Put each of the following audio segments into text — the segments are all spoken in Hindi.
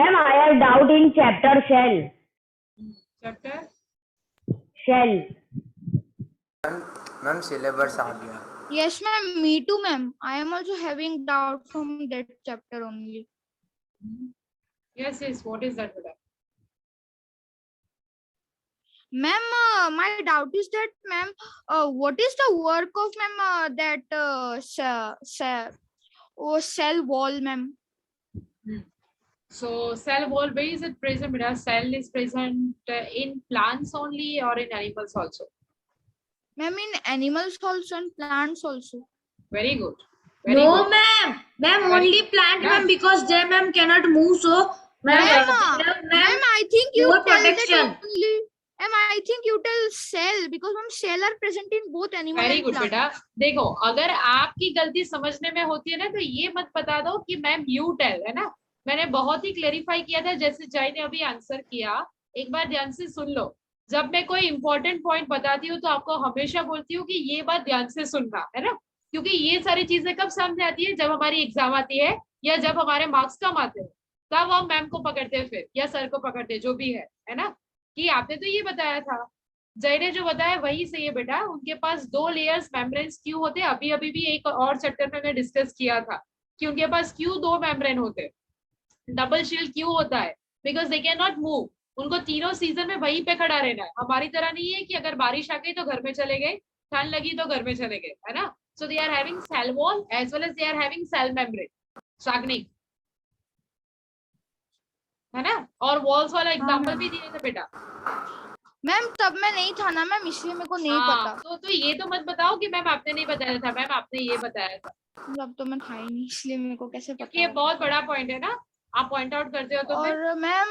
Ma'am I have doubt in chapter cell. Chapter cell. Ma'am syllabus आ गया. Yes, ma'am. Me too, ma'am. I am also having doubt from that chapter only. yes, what is that beta? Ma'am, my doubt is that, ma'am, what is the work of, ma'am, cell wall, ma'am? So cell wall, where is it present beta? Cell is present in plants only or in animals also? Ma'am, in animals also and plants also. Very good. Very No, good. ma'am. Ma'am, Very only good. plant, Yeah. ma'am, because they, ma'am, cannot move. So, ma'am, Ma'am, I think you more tell that protection. only. Ma'am, I think you tell cell because ma'am, cell are present in both animal very and good plant. बेटा. देखो, अगर आपकी गलती समझने में होती है ना, तो ये मत बता दो कि मैम यू टेल, है ना. मैंने बहुत ही क्लेरिफाई किया था, जैसे जय ने अभी आंसर किया. एक बार ध्यान से सुन लो. जब मैं कोई इंपॉर्टेंट पॉइंट बताती हूँ तो आपको हमेशा बोलती हूँ कि ये बात ध्यान से सुनना, है ना. क्योंकि ये सारी चीजें कब सामने आती है, जब हमारी एग्जाम आती है या जब हमारे मार्क्स कम आते हैं, तब हम मैम को पकड़ते हैं फिर, या सर को पकड़ते हैं, जो भी है ना. कि आपने तो ये बताया था, जय ने जो बताया वही सही है बेटा. उनके पास 2 लेयर्स मेम्ब्रेन्स क्यों होते हैं, अभी अभी भी एक और चैप्टर में मैं डिस्कस किया था कि उनके पास क्यों 2 मेम्ब्रेन होते हैं. डबल शील्ड क्यों होता है, because they can not move. उनको तीनों सीजन में वहीं पे खड़ा रहना है. हमारी तरह नहीं है कि अगर बारिश आ गई तो घर में चले गए, ठंड लगी तो घर में चले गए, है ना. So they are having cell wall as well as they are having cell membrane. Sagnik, है ना. और वॉल्स वाला एग्जांपल भी दिए थे बेटा. मैम तब मैं नहीं था ना मैम, इसलिए मेरे को नहीं पता. तो ये तो मत बताओ कि मैम आपने नहीं बताया था. मैम आपने ये बताया था. जब तो मैं था ही नहीं, इसलिए मेरे को कैसे क्योंकि पता. ये बहुत बड़ा पॉइंट है ना, आप पॉइंट आउट करते हो तो फिर. और मैम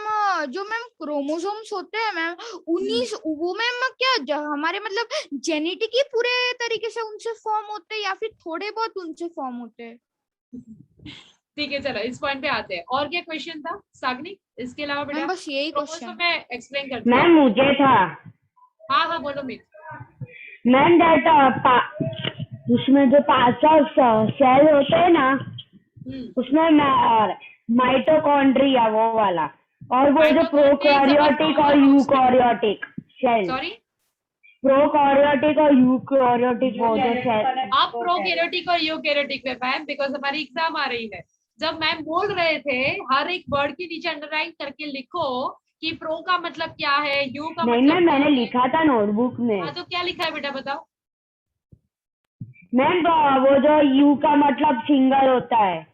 जो मैम क्रोमोसोम्स होते हैं मैम, वो मैम क्या हमारे मतलब जेनेटिक ही पूरे तरीके से उनसे फॉर्म होते हैं या फिर थोड़े बहुत उनसे फॉर्म होते हैं? ठीक है, चलो इस पॉइंट पे आते हैं. और क्या क्वेश्चन था सागनिक इसके अलावा बेटा? मैम बस यही क्रोमोसोम क्वेश्चन. मैं एक्सप्लेन करती मैम हूँ. मुझे था. हाँ बोलो मित. मैम दैट उसमें जो 5 सेल होते हैं ना, उसमें माइटोकॉन्ड्रिया वो वाला, और वो जो प्रोकैरियोटिक और यूकैरियोटिक सेल. सॉरी, प्रोकैरियोटिक और यूकैरियोटिक वो जो सेल. आप प्रोकैरियोटिक और यूकैरियोटिक पे मैम, बिकॉज हमारी एग्जाम आ रही है. जब मैम बोल रहे थे हर एक वर्ड के नीचे अंडरलाइन करके लिखो कि प्रो का मतलब क्या है, यू का नहीं मतलब मैम, मैंने लिखा था नोटबुक में. हाँ, तो क्या लिखा है बेटा बताओ. मैम वो जो यू का मतलब सिंगल होता है.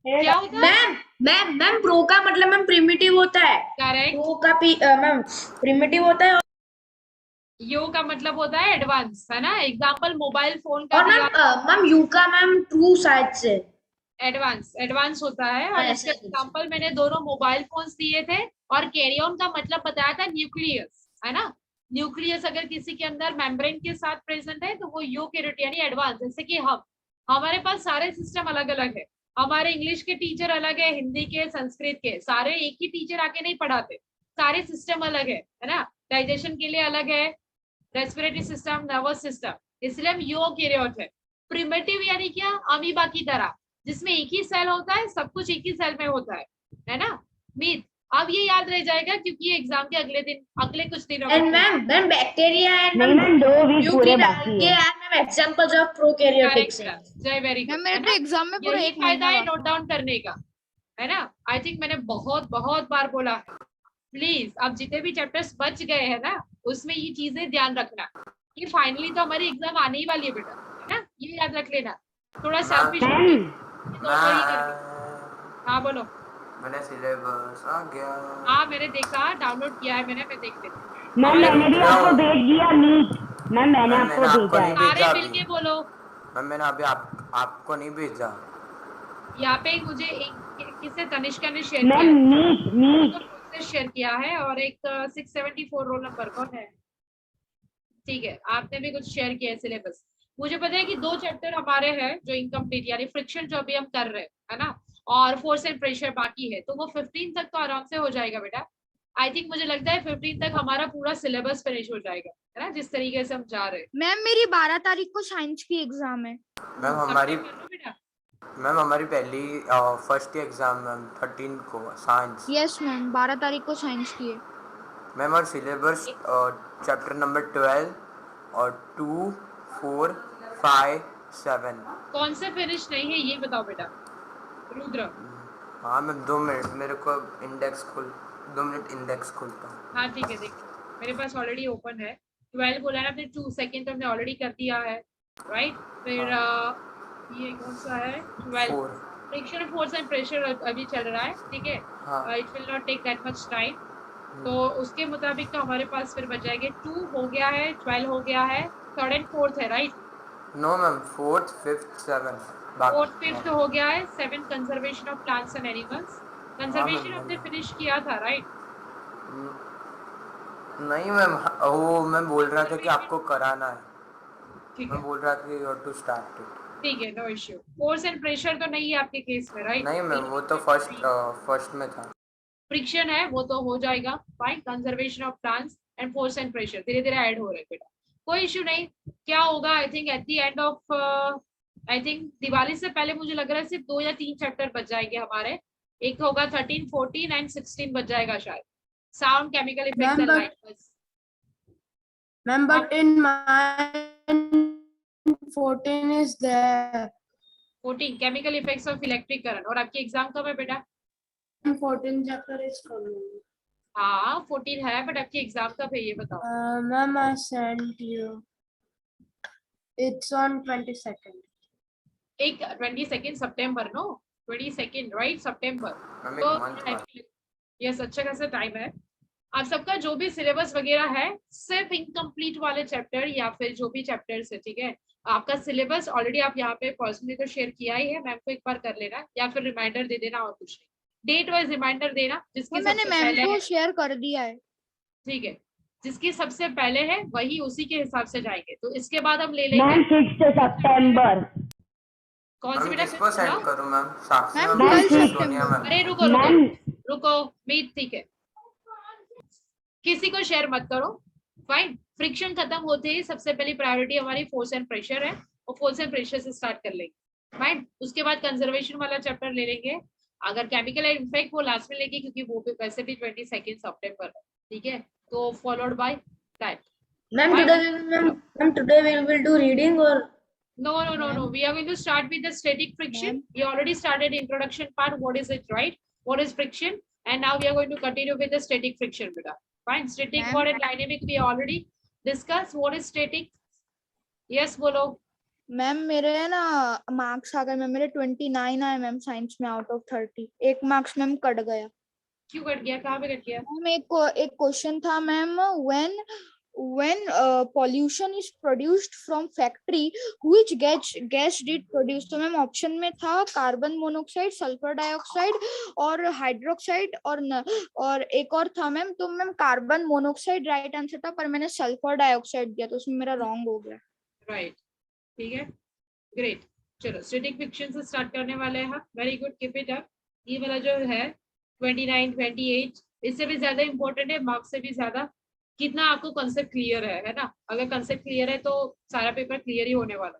क्या होता है? मैम प्रो का मतलब मैम प्रिमिटिव होता है. करेक्ट. प्रो का मैम प्रिमिटिव होता है. यू का मतलब होता है एडवांस, है ना. एग्जाम्पल मोबाइल फोन का और मैम यू का मैम ट्रू साइड से एडवांस होता है. और इसका एग्जाम्पल मैंने दोनों मोबाइल फोन्स दिए थे. और कैरियन का मतलब बताया था न्यूक्लियस, है ना. न्यूक्लियस अगर किसी के अंदर मेम्ब्रेन के साथ प्रेजेंट है तो वो यूकैरियोट यानी एडवांस. जैसे कि हमारे पास सारे सिस्टम अलग अलग है. हमारे इंग्लिश के टीचर अलग है, हिंदी के, संस्कृत के, सारे एक ही टीचर आके नहीं पढ़ाते. सारे सिस्टम अलग है ना. डाइजेशन के लिए अलग है, रेस्पिरेटरी सिस्टम, नर्वस सिस्टम. इसलिए हम यूकैरियोट है. प्रिमिटिव यानी क्या, अमीबा की तरह, जिसमें एक ही सेल होता है, सब कुछ एक ही सेल में होता है ना. मीत, अब ये याद रह जाएगा क्योंकि एग्जाम के अगले कुछ दिनों एंड मैम बैक्टीरिया एंड नहीं मैम, 2 वीक पूरे बाकी है. Ma'am examples of prokaryotic cells. जय, वेरी मैम गुड. मेरे तो एग्जाम में पूरा यही एक फायदा है महीना नोट डाउन करने का, है ना. आई थिंक मैंने बहुत बार बोला है. प्लीज अब जितने भी चैप्टर्स बच गए हैं ना, उसमें ये चीजें ध्यान रखना कि फाइनली तो हमारी एग्जाम आने ही वाली है बेटा, है ना. ये याद रख लेना. थोड़ा सेल्फिश हाँ बोलो. मैंने सिलेबस आ गया. हाँ मैंने देखा, डाउनलोड किया है मैंने, मैं देख लेती हूँ. मैम मैंने भी आपको भेज दिया मीट. मैम मैंने आपको भेजा है. सारे मिलके बोलो. मैम मैंने अभी आपको नहीं भेजा. यहाँ पे मुझे एक किससे, तनिष्का ने शेयर मैम किया, मीट तो शेयर किया है. और एक 674 रोल नंबर कौन है. ठीक है, आपने भी कुछ शेयर किया है सिलेबस. मुझे पता है कि 2 चैप्टर हमारे हैं जो इनकम्प्लीट, यानी फ्रिक्शन जो अभी हम कर रहे हैं, है ना. और फोर्स एंड प्रेशर बाकी है, तो वो 15 तक तो आराम से हो जाएगा बेटा. आई थिंक मुझे लगता है 15 तक हमारा पूरा सिलेबस फिनिश हो जाएगा, है ना, जिस तरीके से हम जा रहे हैं. मैम मेरी 12 तारीख को साइंस की एग्जाम है. मैम हमारी बेटा मैम हमारी पहली फर्स्ट एग्जाम मैम 13 को साइंस। यस मैम 12 तारीख को साइंस की है। मैम और सिलेबस चैप्टर नंबर 12 और 2, 4, 5, 7। कौन से फिनिश नहीं है ये बताओ बेटा रुद्र। हाँ मैम 2 मिनट मेरे को इंडेक्स खोल 2 मिनट इंडेक्स खोलता हूँ। हाँ ठीक है देख मेरे पास ऑलरेडी ओपन है। 12 बोला ना आपने 2 सेकेंड तो हमने ऑलरेडी कर दिया है राइट। फिर ये कौन सा है 12 4। फ्रिक्शन फोर्स एंड प्रेशर अभी चल रहा है ठीक है। हाँ it will not take that much time. तो उसके मुताबिक तो हमारे पास फिर बच जाएंगे 2 हो गया है 12 हो गया है 3rd and 4th है right. No ma'am 4th, 5th, 7th 4th 5th हो गया है 7 conservation of plants and animals. Conservation ma'am, हमने फिनिश किया था राइट। नहीं मैम वो मैं बोल रहा था कि आपको कराना है। ठीक मैं है बोल रहा था कि टू स्टार्ट इट। ठीक है no issue. Force and pressure तो नहीं है आपके केस में राइट। नहीं मैम वो तो फर्स्ट में था। फ्रिक्शन है वो तो हो जाएगा fine. Conservation of plants and force and pressure धीरे धीरे ऐड हो रहे बेटा कोई इश्यू नहीं। क्या होगा I think at the end of I think Diwali से पहले मुझे लग रहा है सिर्फ 2 या 3 चैप्टर बच जाएंगे हमारे। एक होगा 13, 14 एंड 16 बच जाएगा शायद। Sound chemical effects and light बस। Ma'am, but in mine 14 is there. 14 chemical effects of electric current. और आपकी एग्जाम कब है बेटा? 14 chapter is coming. हाँ 14 है बट आपकी एग्जाम कब है ये बताओ। Ma'am, I sent you. It's on 22nd. एक 22 सितंबर नो 22 राइट सितंबर। मैम तो एक मंथ बाद। यस अच्छा खासा टाइम है। आप सबका जो भी सिलेबस वगैरह है सिर्फ इनकम्प्लीट वाले चैप्टर या फिर जो भी चैप्टर्स है ठीक है। आपका सिलेबस ऑलरेडी आप यहाँ पे पर्सनली तो शेयर किया ही है मैम को एक बार कर लेना या फिर रिमाइंडर दे देना और कुछ नहीं। डेट वाइज रिमाइंडर देना जिसकी मैंने सबसे मैम पहले को है शेयर कर दिया है। ठीक है। जिसकी सबसे पहले है वही उसी के हिसाब से जाएंगे। तो इसके बाद हम ले लेंगे मैम 6 सितंबर। कौन सी मैम बेटा किसको सेंड हाँ? करूं मैम? साक्षी मैम मैम 12 या सोनिया सितंबर। मैम? अरे रुको मैम रुको मीत ठीक है किसी को शेयर मत करो फाइन। फ्रिक्शन खत्म होते ही सबसे पहली प्रायोरिटी हमारी फोर्स एंड प्रेशर है और फोर्स एंड प्रेशर से स्टार्ट कर लेंगे फाइन। उसके बाद कंजर्वेशन वाला चैप्टर ले लेंगे। अगर केमिकल इफेक्ट वो लास्ट में लेंगे क्योंकि वो भी वैसे भी 22 सितंबर है ठीक है। तो followed by that. Ma'am, today we will do reading or No. We are going to start with the static friction. We already started introduction part. What is it, right? What is friction? And now we are going to continue with the static friction, beta. Fine. Static Ma'am. what and dynamic we already discussed. What is static? Yes, बोलो. मैम मेरे ना मार्क्स आ गए मैम मेरे 29 आए मैम साइंस में आउट ऑफ 30। एक मार्क्स मैम कट गया। क्यों कट गया? कहाँ पे कट गया? मैम एक क्वेश्चन था ma'am when pollution is produced from factory which gas did produce। तो मैम ऑप्शन में था कार्बन मोनोऑक्साइड सल्फर डाइऑक्साइड और हाइड्रोक्साइड और एक और था मैम। तो ma'am carbon monoxide right answer था पर मैंने सल्फर डाइऑक्साइड दिया तो उसमें मेरा रॉन्ग हो गया। राइट ठीक है ग्रेट। चलो स्टैटिक फ्रिक्शन से स्टार्ट करने वाले हैं। Very good keep it up. ये वाला जो है 29 28 इससे भी ज्यादा इंपॉर्टेंट है मार्क्स से भी ज्यादा कितना आपको कॉन्सेप्ट क्लियर है ना। अगर कॉन्सेप्ट क्लियर है तो सारा पेपर क्लियर ही होने वाला।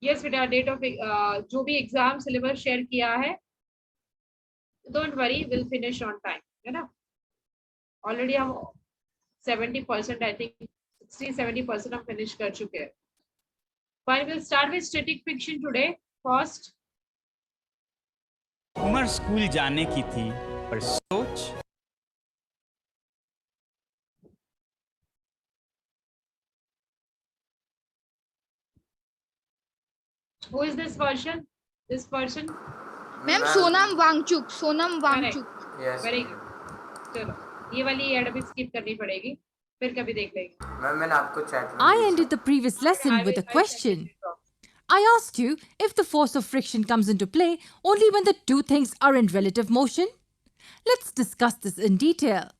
यस बेटा डेट ऑफ जो भी एग्जाम सिलेबस शेयर किया है don't worry will finish on time है ना। ऑलरेडी हम 70% आई थिंक 60-70% हम फिनिश कर चुके हैं। Fine will start with static friction today first. उम्र स्कूल जाने की थी पर सोच Who is this person? This person? Ma'am Sonam Wangchuk yes very good. चलो ये वाली एड भी स्किप करनी पड़ेगी फिर कभी देख लेंगे। मैम मैंने आपको चैट में I भेजा। ended the previous lesson with a question. I asked you if the force of friction comes into play only when the two things are in relative motion. Let's discuss this in detail.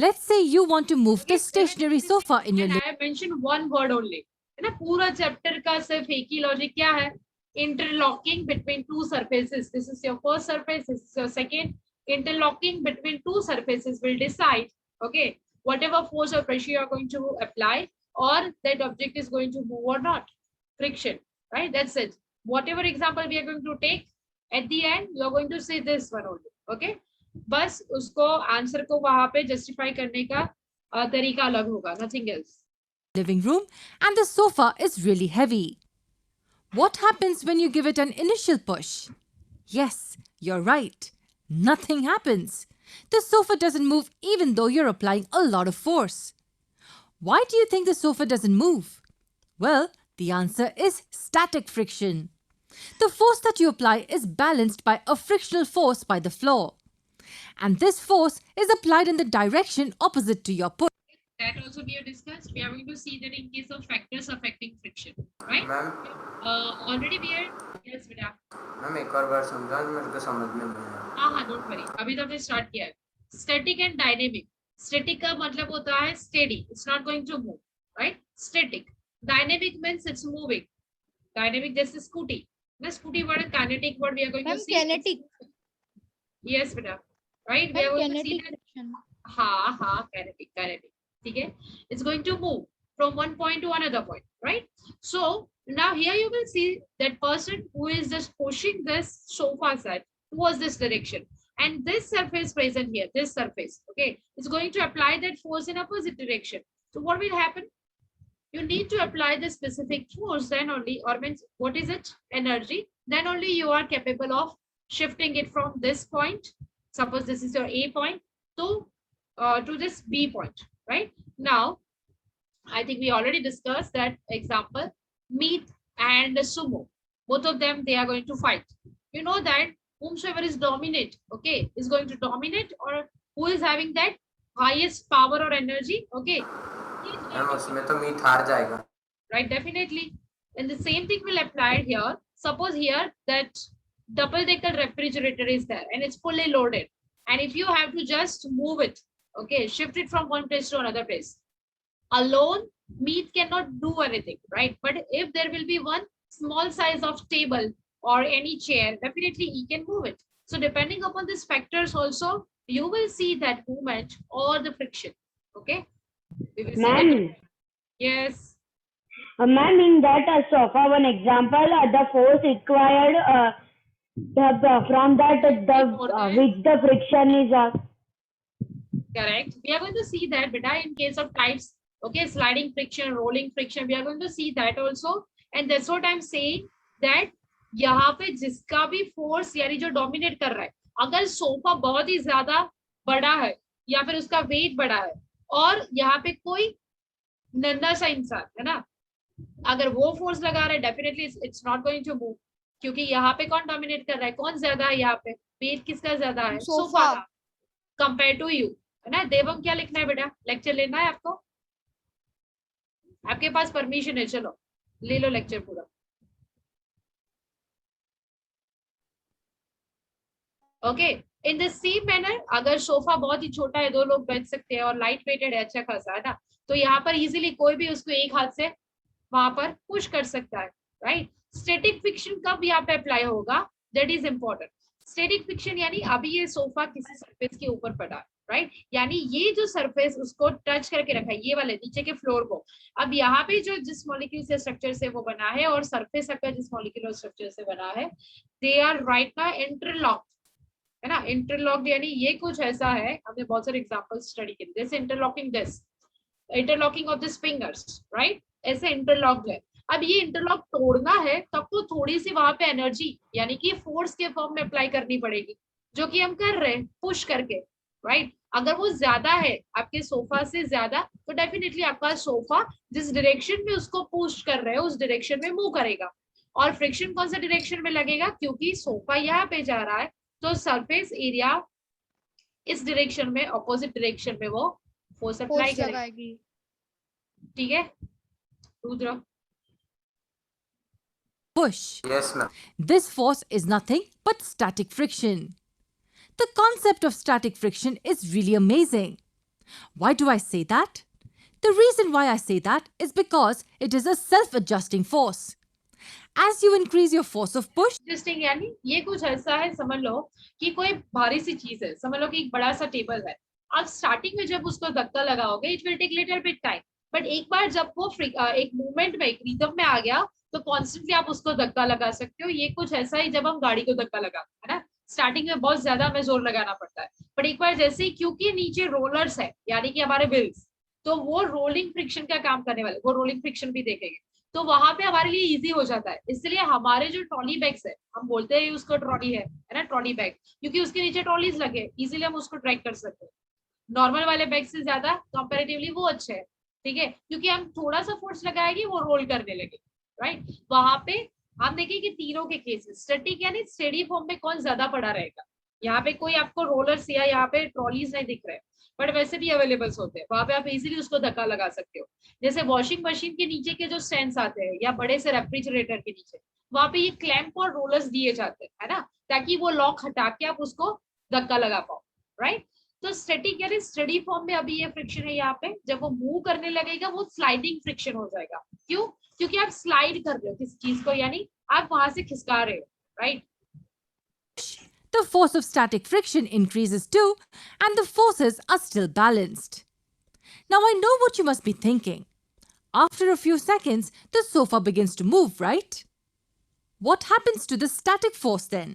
Let's say you want to move the stationary sofa in your I have mentioned one word only है ना। पूरा चैप्टर का सिर्फ एक ही लॉजिक क्या है interlocking between two surfaces. This is your first surface this is your second. Interlocking between two surfaces will decide okay whatever force or pressure you are going to apply or that object is going to move or not. Friction, right? That's it. Whatever example we are going to take, at the end you are going to say this one only. Okay, बस उसको आंसर को वहां पे जस्टिफाई करने का तरीका अलग होगा, nothing else. living room and the sofa is really heavy. What happens when you give it an initial push? Yes, you're right. Nothing happens. The sofa doesn't move even though you're applying a lot of force. Why do you think the sofa doesn't move? Well, the answer is static friction. The force that you apply is balanced by a frictional force by the floor. And this force is applied in the direction opposite to your push. That also we have discussed. We are going to see that in case of factors affecting friction, right? Ma'am Already we are, yes बेटा. मैम एक और बार समझाओ, मेरे को समझने में नहीं आया. हाँ don't worry. अभी तो हमने start किया है. Static and dynamic. Static का मतलब होता है steady. It's not going to move, right? Static. Dynamic means it's moving. Dynamic जैसे scooty. ना scooty word kinetic word we are going to see. Kinetic. Yes बेटा. Right? We are going to see Kinetic that. friction. हाँ kinetic. ठीक है? It's going to move from one point to another point, right? So now here you will see that person who is just pushing this sofa set towards this direction, and this surface present here, this surface, okay, is going to apply that force in opposite direction. So what will happen? You need to apply the specific force, then only, or means what is it? Energy. Then only you are capable of shifting it from this point. Suppose this is your A point to this B point. Right now, I think we already discussed that example, Meet and Sumo. Both of them, they are going to fight. You know that whomsoever is dominant, okay, is going to dominate, or who is having that highest power or energy, okay. Ma'am उसमें तो मीत हार जाएगा. Right, definitely. And the same thing will apply here. Suppose here that double-decker refrigerator is there and it's fully loaded. And if you have to just move it, okay, shift it from one place to another place. Alone, Meet cannot do anything, right? But if there will be one small size of table or any chair, definitely he can move it. So depending upon these factors also, you will see that movement or the friction, okay? We will see that. Ma'am, Yes. ma'am, in that sofa one example, the force required from that which the friction is Correct. We are going to see that, beta, in case of types, okay, sliding friction, rolling friction, we are going to see that also. And that's what I'm saying, that यहाँ पे जिसका भी फोर्स यानी जो डोमिनेट कर रहा है, अगर सोफा बहुत ही ज्यादा बड़ा है या फिर उसका वेट बड़ा है और यहाँ पे कोई नन्हा सा इंसान है ना, अगर वो फोर्स लगा रहा है, definitely it's not going to move, क्योंकि यहाँ पे कौन डोमिनेट कर रहा है, कौन ज्यादा है यहाँ पे, वेट किसका ज्यादा है, सोफा का कंपेयर टू यू, है ना. देवम क्या लिखना है बेटा, लेक्चर लेना है आपको, आपके पास परमिशन है, चलो ले लो लेक्चर पूरा. Okay, in the same manner अगर सोफा बहुत ही छोटा है, 2 लोग बैठ सकते हैं और लाइट वेटेड है, अच्छा खासा है ना, तो यहाँ पर इजीली कोई भी उसको एक हाथ से वहां पर पुश कर सकता है, राइट. स्टैटिक फ्रिक्शन कब यहाँ पे अप्लाई होगा, that is important. Static friction यानी अभी ये सोफा किसी सरफेस के ऊपर पड़ा है, राइट, यानी ये जो सरफेस उसको टच करके रखा है, ये वाले नीचे के फ्लोर को, अब यहाँ पे जो जिस मॉलिक्यूल से स्ट्रक्चर से वो बना है और सरफेस आपका जिस मॉलिक्यूलर स्ट्रक्चर से बना है, दे आर राइट ना इंटरलॉक, है ना. इंटरलॉक्ड यानी ये कुछ ऐसा है, हमने बहुत सारे एग्जांपल्स स्टडी किए, जैसे interlocking of this fingers, right, ऐसे इंटरलॉक्ड है. अब ये इंटरलॉक तोड़ना है तब तो थोड़ी सी वहां पे एनर्जी यानी कि फोर्स के फॉर्म में अप्लाई करनी पड़ेगी, जो कि हम कर रहे हैं पुश करके, राइट. अगर वो ज्यादा है आपके सोफा से ज्यादा, तो डेफिनेटली आपका सोफा जिस डायरेक्शन में उसको पुश कर रहे हो उस डायरेक्शन में मूव करेगा. और फ्रिक्शन कौन सा डायरेक्शन में लगेगा, क्योंकि सोफा यहाँ पे जा रहा है तो सरफेस एरिया इस डायरेक्शन में, ऑपोजिट डायरेक्शन में वो फोर्स अप्लाई करेगी. ठीक है, Rudra. Push. Yes, ma'am. This force is nothing but static friction. The concept of static friction is really amazing. Why do I say that? The reason why I say that is because it is a self-adjusting force. As you increase your force of push, adjusting यानी ये कुछ ऐसा है, समझ लो कि कोई भारी सी चीज है, समझ लो कि एक बड़ा सा टेबल है, आप स्टार्टिंग में जब उसको धक्का लगाओगे, it will take little bit time, but एक बार जब वो एक मूवमेंट में, एक रिदम में आ गया, तो कॉन्स्टेंटली आप उसको धक्का लगा सकते हो। ये कुछ ऐसा ही जब हम गाड़ी को धक्का लगाते हैं ना, स्टार्टिंग में बहुत ज्यादा हमें जोर लगाना पड़ता है, बट एक बार जैसे ही, क्योंकि नीचे रोलर्स है यानी कि हमारे व्हील्स, तो वो रोलिंग फ्रिक्शन का काम करने वाले, वो रोलिंग फ्रिक्शन भी देखेंगे, तो वहां पे हमारे लिए इजी हो जाता है। इसलिए हमारे जो ट्रॉली बैग्स है, हम बोलते हैं उसको ट्रॉली है ना, ट्रॉली बैग, क्योंकि उसके नीचे ट्रॉलीज लगे, इजीली हम उसको ट्रैक कर सकते हैं। नॉर्मल वाले बैग से ज्यादा कंपैरेटिवली वो अच्छे है, ठीक है, क्योंकि हम थोड़ा सा फोर्स लगाएंगे वो रोल करने लगे, राइट। वहां पे हम देखें कि तीनों के केसेस, स्टैटिक यानी स्टेडी फॉर्म में कौन ज्यादा पड़ा रहेगा। यहाँ पे कोई आपको रोलर्स या यहाँ पे ट्रॉलीज नहीं दिख रहे, बट वैसे भी अवेलेबल्स होते हैं, वहां पे आप इजीली उसको धक्का लगा सकते हो। जैसे वॉशिंग मशीन के नीचे के जो स्टैंड्स आते हैं, या बड़े से रेफ्रिजरेटर के नीचे, वहां पे ये क्लैंप और रोलर्स दिए जाते हैं, है ना, ताकि वो लॉक हटा के आप उसको धक्का लगा पाओ, राइट। तो स्टैटिक यानी स्टडी फॉर्म में अभी ये फ्रिक्शन है यहाँ पे, जब वो मूव करने लगेगा वो स्लाइडिंग फ्रिक्शन हो जाएगा। क्यों? क्योंकि आप स्लाइड कर रहे हो किसी चीज को, यानी आप वहां से खिसका रहे हो, right. The force of static friction increases too, and the forces are still balanced. Now I know what you must be thinking. After a few seconds, the sofa begins to move, right? What happens to the static force then?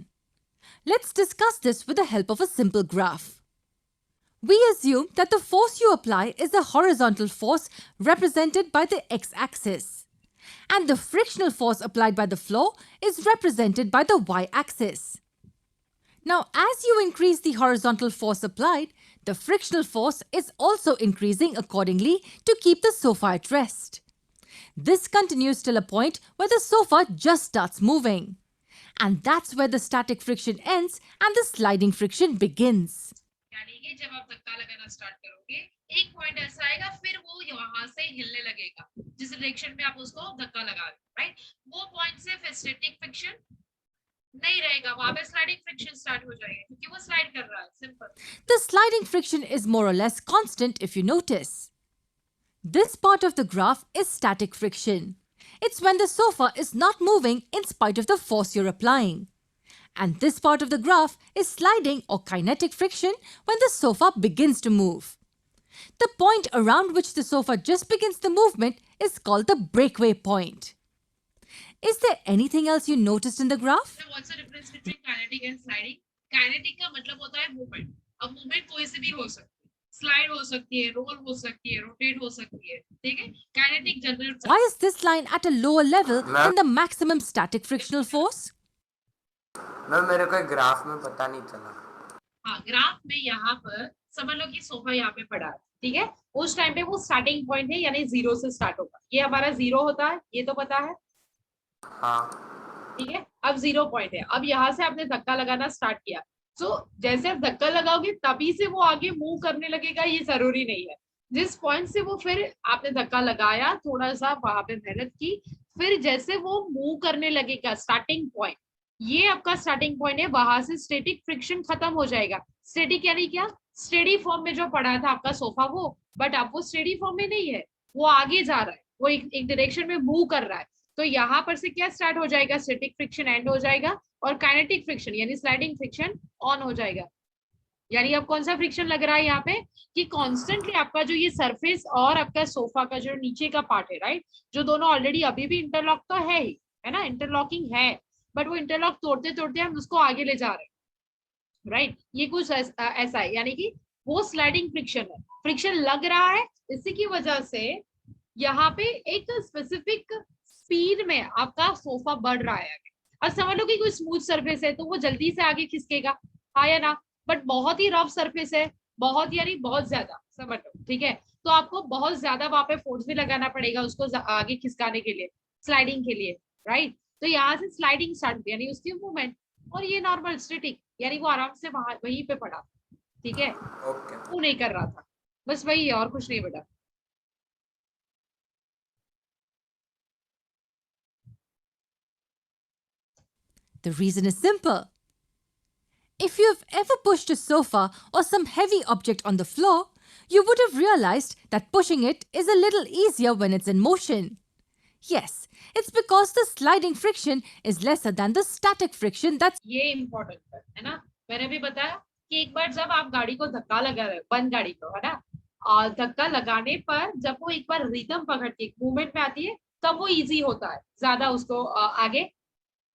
Let's discuss this with the help of a simple graph. We assume that the force you apply is the horizontal force represented by the x-axis, and the frictional force applied by the floor is represented by the y-axis. Now, as you increase the horizontal force applied, the frictional force is also increasing accordingly to keep the sofa at rest. This continues till a point where the sofa just starts moving. And that's where the static friction ends and the sliding friction begins. यानी कि जब आप धक्का लगाना स्टार्ट करोगे, एक पॉइंट ऐसा आएगा, फिर वो वहां से हिलने लगेगा जिस डायरेक्शन में आप उसको धक्का लगा रहे हो, राइट। वो पॉइंट से फिर स्टैटिक फ्रिक्शन नहीं रहेगा, वहां पे स्लाइडिंग फ्रिक्शन स्टार्ट हो जाएगा, क्योंकि वो स्लाइड कर रहा है, simple. The sliding friction is more or less constant if you notice. This part of the graph is static friction. It's when the sofa is not moving in spite of the force you're applying. And this part of the graph is sliding or kinetic friction when the sofa begins to move. The point around which the sofa just begins the movement is called the breakaway point. Is there anything else you noticed in the graph? What's the difference between kinetic and sliding? Kinetic का मतलब होता है मूवमेंट। अब मूवमेंट कोई से भी हो सकती है, स्लाइड हो सकती है, रोल हो सकती है, रोटेट हो सकती है, ठीक है। Kinetic general. Why is this line at a lower level than the maximum static frictional force? Ma'am मेरे को ग्राफ में पता नहीं चला। हाँ, ग्राफ में यहाँ पर समझ लो कि सोफा यहाँ पे पड़ा है, ठीक है। उस टाइम पे वो स्टार्टिंग पॉइंट है, यानी 0 से स्टार्ट होगा। ये हमारा 0 होता है, ये तो पता है, हाँ ठीक है। अब 0 पॉइंट है, अब यहाँ से आपने धक्का लगाना स्टार्ट किया, तो जैसे आप धक्का लगाओगे तभी से वो आगे मूव करने लगेगा, ये जरूरी नहीं है। जिस पॉइंट से वो, फिर आपने धक्का लगाया, थोड़ा सा वहां पे मेहनत की, फिर जैसे वो मूव करने लगेगा, स्टार्टिंग पॉइंट, ये आपका स्टार्टिंग पॉइंट है, वहां से स्टैटिक फ्रिक्शन खत्म हो जाएगा। स्टैटिक यानी क्या? स्टेडी फॉर्म में जो पड़ा था आपका सोफा वो, बट अब वो स्टेडी फॉर्म में नहीं है, वो आगे जा रहा है, वो एक डायरेक्शन में मूव कर रहा है। तो यहाँ पर से क्या स्टार्ट हो जाएगा? स्टैटिक फ्रिक्शन एंड हो जाएगा और काइनेटिक फ्रिक्शन यानी स्लाइडिंग फ्रिक्शन ऑन हो जाएगा। यानी अब कौन सा फ्रिक्शन लग रहा है यहाँ पे कि कॉन्स्टेंटली आपका जो ये सरफेस और आपका सोफा का जो नीचे का पार्ट है, राइट, जो दोनों ऑलरेडी अभी भी इंटरलॉक तो है ही, है ना, इंटरलॉकिंग है, बट वो इंटरलॉक तोड़ते तोड़ते हम उसको आगे ले जा रहे हैं, राइट। ये कुछ ऐसा है, यानी कि वो स्लाइडिंग फ्रिक्शन है, फ्रिक्शन लग रहा है, इसी की वजह से यहाँ पे एक स्पेसिफिक स्पीड में आपका सोफा बढ़ रहा है आगे। अब समझ लो कि कोई स्मूथ सरफेस है तो वो जल्दी से आगे खिसकेगा, हाँ या ना, बट बहुत ही रफ सरफेस है, बहुत यानी बहुत ज्यादा, समझ लो, ठीक है, तो आपको बहुत ज्यादा वहां पे फोर्स भी लगाना पड़ेगा उसको आगे खिसकाने के लिए, स्लाइडिंग के लिए, राइट। तो यहाँ से स्लाइडिंग स्टार्ट हुई यानी उसकी मूवमेंट, और ये नॉर्मल स्टैटिक यानी वो आराम से वहीं पे पड़ा, ठीक है, वो नहीं कर रहा था, बस वही है और कुछ नहीं बेटा। The reason is simple. If you've ever pushed a sofa or some heavy object on the floor, you would have realized that pushing it is a little easier when it's in motion. Yes, it's because the sliding friction is lesser than the static friction that's... ये इम्पोर्टेंट है ना, मैंने भी बताया कि एक बार जब आप गाड़ी को धक्का लगा रहे हो, बंद गाड़ी को, है ना, धक्का लगाने पर जब वो एक बार रिदम पकड़ती है, मूवमेंट में आती है, तब वो इजी होता है ज्यादा उसको आगे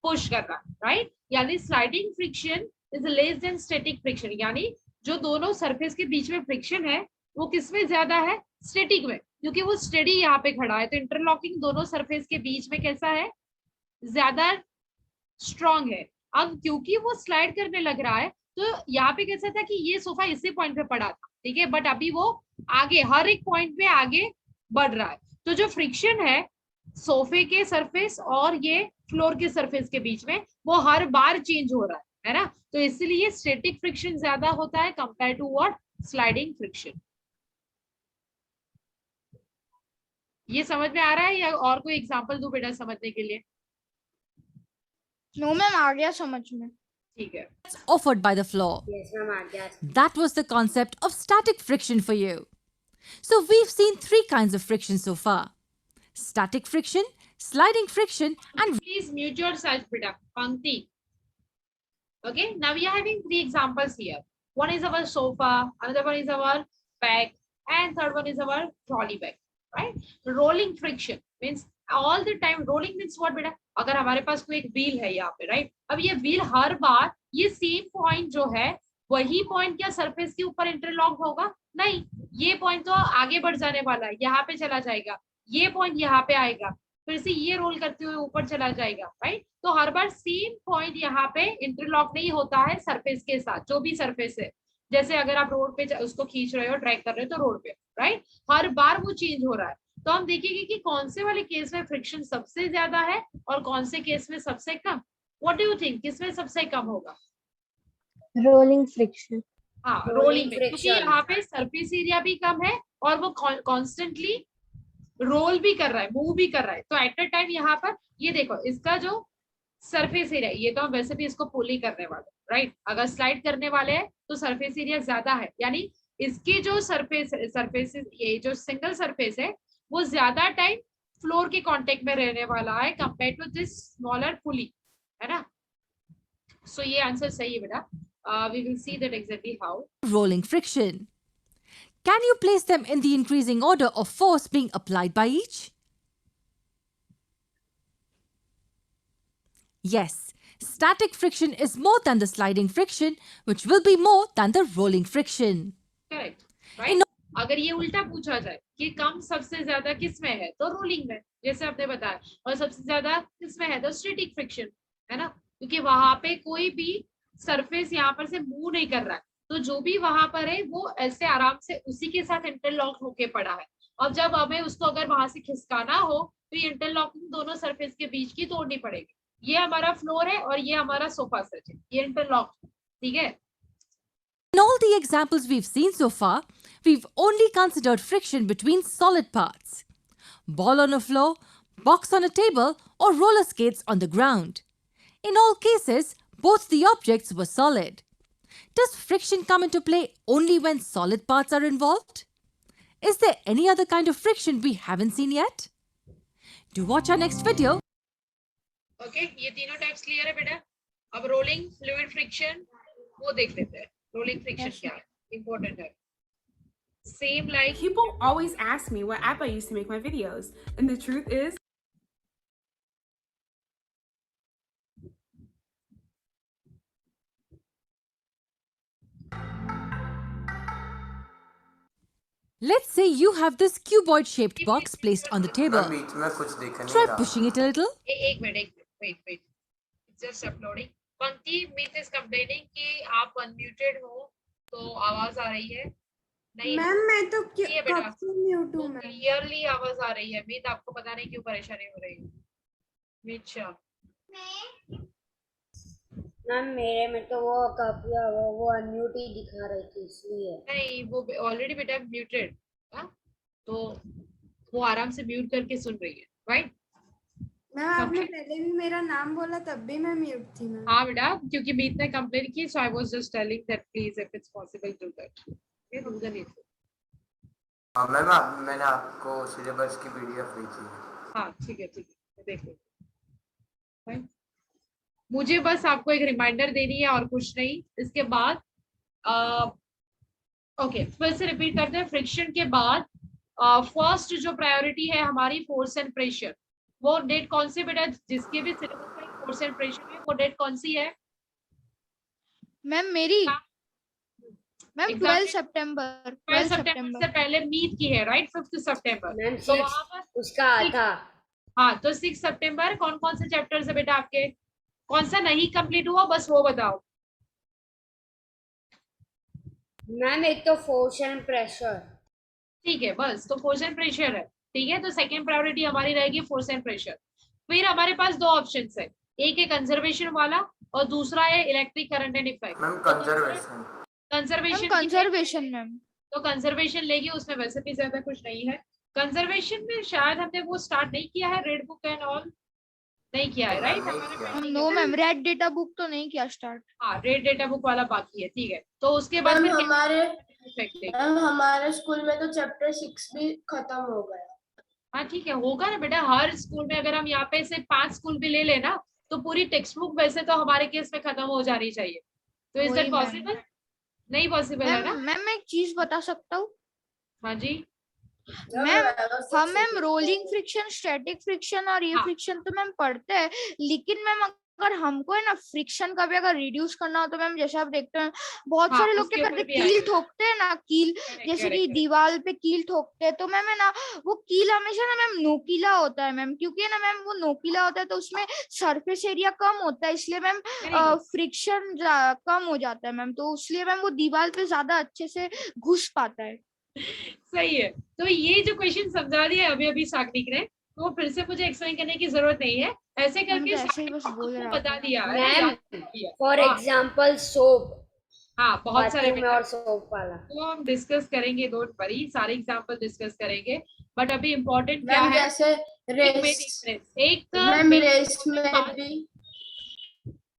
पुश करना, राइट। यानी sliding friction is less than static friction, यानी जो दोनों सरफेस के बीच में फ्रिक्शन है वो किसमें ज्यादा है, स्टैटिक में, क्योंकि वो स्टडी यहाँ पे खड़ा है। तो इंटरलॉकिंग दोनों सरफेस के बीच में कैसा है, ज्यादा स्ट्रॉन्ग है। अब क्योंकि वो स्लाइड करने लग रहा है, तो यहाँ पे कैसा था कि ये सोफा इसी पॉइंट पे पड़ा था, ठीक है, बट अभी वो आगे हर एक पॉइंट पे आगे बढ़ रहा है। तो जो फ्रिक्शन है सोफे के सरफेस और ये फ्लोर के सरफेस के बीच में, वो हर बार चेंज हो रहा है ना। तो इसलिए स्टैटिक फ्रिक्शन ज्यादा होता है compare to what, sliding friction. ये समझ में आ रहा है या और कोई एग्जांपल दूं बेटा समझने के लिए? नो मैम, आ गया समझ में। ठीक है। Offered by the floor. Yes, ma'am, I guess. That was the concept of static friction for you. So we've seen 3 kinds of friction so far: static friction, sliding friction, and Please mute yourself, beta. Pankti. Okay, now we are having 3 examples here. One is our sofa, another one is our bag, and third one is our trolley bag, right? Rolling friction means all the time, rolling means what beta? अगर हमारे पास कोई एक व्हील है यहाँ पे, राइट, अब ये व्हील हर बार ये सेम पॉइंट जो है वही पॉइंट क्या सरफेस के ऊपर इंटरलॉक होगा? नहीं, ये पॉइंट तो आगे बढ़ जाने वाला है, यहाँ पे चला जाएगा, ये पॉइंट यहाँ पे आएगा, फिर से ये रोल करते हुए ऊपर चला जाएगा, राइट। तो हर बार सेम पॉइंट यहाँ पे इंटरलॉक नहीं होता है सरफेस के साथ, जो भी सरफेस है। जैसे अगर आप रोड पे उसको खींच रहे हो, ड्रैग कर रहे हो तो रोड पे, राइट, हर बार वो चेंज हो रहा है। तो हम देखेंगे कि कौन से वाले केस में फ्रिक्शन सबसे ज्यादा है और कौन से केस में सबसे कम। व्हाट डू यू थिंक, किसमें सबसे कम होगा? Rolling friction. हाँ, Rolling रोलिंग में, क्योंकि friction. यहाँ पे सरफेस एरिया भी कम है और वो कॉन्स्टेंटली रोल भी कर रहा है, मूव भी कर रहा है। तो एट अ टाइम यहाँ पर ये देखो, इसका जो सरफेस एरिया, ये तो हम वैसे भी इसको पुल ही करने वाले, राइट। अगर स्लाइड करने वाले हैं तो सरफेस एरिया ज्यादा है, यानी इसके जो सरफेस ये जो सिंगल सरफेस है वो ज्यादा टाइम फ्लोर के कांटेक्ट में रहने वाला है कंपेयर टू दिस स्मॉलर पुली, है ना। सो ये आंसर सही है बेटा। We will see that exactly how. rolling friction. Can you place them in the increasing order of force being applied by each? Yes, static friction is more than the sliding friction, which will be more than the rolling friction. Correct, right? अगर ये उल्टा पूछा जाए कि कम सबसे ज्यादा किस में है, तो रोलिंग में, जैसे आपने बताया, और सबसे ज्यादा किस में है, तो स्टैटिक फ्रिक्शन, है ना, क्योंकि वहां पे कोई भी सरफेस यहाँ पर से मूव नहीं कर रहा है, तो जो भी वहां पर है वो ऐसे आराम से उसी के साथ इंटरलॉक होके पड़ा है। और जब हमें उसको अगर वहां से खिसकाना हो तो ये इंटरलॉकिंग दोनों सरफेस के बीच की तोड़नी पड़ेगी। ये हमारा फ्लोर है और ये हमारा सोफा सेट है, ये इंटरलॉक, ठीक है। In all the examples we've seen so far, we've only considered friction between solid parts: ball on a floor, box on a table, or roller skates on the ground. In all cases, both the objects were solid. Does friction come into play only when solid parts are involved? Is there any other kind of friction we haven't seen yet? Do watch our next video. Okay, ये तीनों टाइप्स क्लियर है बेटा। अब रोलिंग फ्लूइड फ्रिक्शन वो देख लेते हैं। रोलिंग फ्रिक्शन क्या है, इंपॉर्टेंट है। Same like People always ask me what app I use to make my videos, and the truth is, Let's say you have this cuboid-shaped box placed on the table. मैं बीच में कुछ दिख नहीं Try रहा। pushing it a little. एक मिनट, वेट, जस्ट अपलोडिंग। पंक्ति मीत इज कंप्लेनिंग कि आप अनम्यूटेड हो, तो आवाज आ रही है नहीं। मैम मैं तो ये बेटा, कब से म्यूट हूँ मैम। क्लियरली आवाज आ रही है। मीत, आपको पता नहीं क्यों परेशानी हो रही है। मीत शाह, मैम मेरे में तो वो काफी वो अनम्यूट ही दिखा रही थी इसलिए। नहीं, वो ऑलरेडी बेटा म्यूटेड, तो वो आराम से म्यूट करके सुन रही है, राइट। मैम आपने पहले भी मेरा नाम बोला तब भी मैं म्यूट थी मैम। हाँ बेटा, क्योंकि मीत ने कंप्लेन की, so I was just telling that please if it's possible do that. हाँ मैम, मैंने आपको सिलेबस की पीडीएफ भेजी है। हाँ ठीक है, देख लो। Right? मुझे बस आपको एक रिमाइंडर देनी है और कुछ नहीं। इसके बाद ओके, फिर से रिपीट करते हैं। फ्रिक्शन के बाद फर्स्ट जो प्रायोरिटी है हमारी फोर्स एंड प्रेशर, वो डेट कौन सी बेटा, जिसके भी सिलेबस में फोर्स एंड प्रेशर है, वो डेट कौन सी है? मैम मेरी मैम Exam 12 में सितंबर 12 सितंबर से पहले मीट की है, राइट? 5 सितंबर। मैम तो वहां पर उसका था। हाँ, तो 6 सितंबर कौन कौन से चैप्टर्स है बेटा आपके? कौन सा नहीं कंप्लीट हुआ, बस वो बताओ। मैम एक तो फोर्स एंड प्रेशर। ठीक है, बस तो फोर्स एंड प्रेशर है। ठीक है, तो सेकंड प्रायोरिटी हमारी रहेगी फोर्स एंड प्रेशर। फिर हमारे पास दो ऑप्शंस है, एक है कंजर्वेशन वाला और दूसरा है electric current and effect. Ma'am conservation. Conservation conservation ma'am. तो कंजर्वेशन लेगी, उसमें वैसे भी ज्यादा कुछ नहीं है। कंजर्वेशन में शायद हमने वो स्टार्ट नहीं किया है, रेड बुक एंड ऑल नहीं किया है, right? Ma'am no ma'am, red data book तो नहीं किया स्टार्ट। हाँ, रेड डेटा बुक वाला बाकी है। ठीक है, तो उसके बाद फिर हमारे स्कूल में तो चैप्टर 6 भी खत्म हो गया। हाँ ठीक है, होगा ना बेटा, हर स्कूल में। अगर हम यहाँ पे से 5 स्कूल भी ले लेना तो पूरी टेक्स्ट बुक वैसे तो हमारे केस में खत्म हो जानी चाहिए। तो इज दैट पॉसिबल? नहीं पॉसिबल है ना? मैम मैं एक चीज बता सकता हूँ? हाँ जी मैम हम ma'am rolling friction, static friction और ये हाँ। फ्रिक्शन तो मैम पढ़ते हैं, लेकिन मैम अगर हमको है ना फ्रिक्शन का भी अगर रिड्यूस करना हो तो मैम जैसे आप देखते हैं बहुत हाँ, सारे लोग उसके क्या ऊपर करते भी हैं, कील आएगा। ठोकते हैं ना, कील Correct, जैसे कि correct, दीवार पे कील ठोकते हैं, तो मैम है ना वो कील हमेशा ना मैम नोकीला होता है मैम, क्योंकि है ना मैम वो नोकीला होता है तो उसमें सरफेस एरिया कम होता है, इसलिए मैम फ्रिक्शन कम हो जाता है मैम, तो इसलिए मैम वो दीवार पे ज्यादा अच्छे से घुस पाता है। सही है। तो ये जो क्वेश्चन समझा दिया अभी अभी साग्निक ने, तो फिर से मुझे एक्सप्लेन करने की जरूरत नहीं है। ऐसे हम करके तो ऐसे ही साग्निक बस ने बोल आपको रहा बता था। दिया है, मैम याद किया। फॉर हाँ, एग्जांपल सोप, हाँ बहुत सारे बाथरूम में बेटा, और सोप वाला। तो हम डिस्कस करेंगे, डोंट वरी, सारे एग्जांपल डिस्कस करेंगे। बट अभी इम्पोर्टेंट क्या है, जैसे एक मैम main रेस important में बात- भी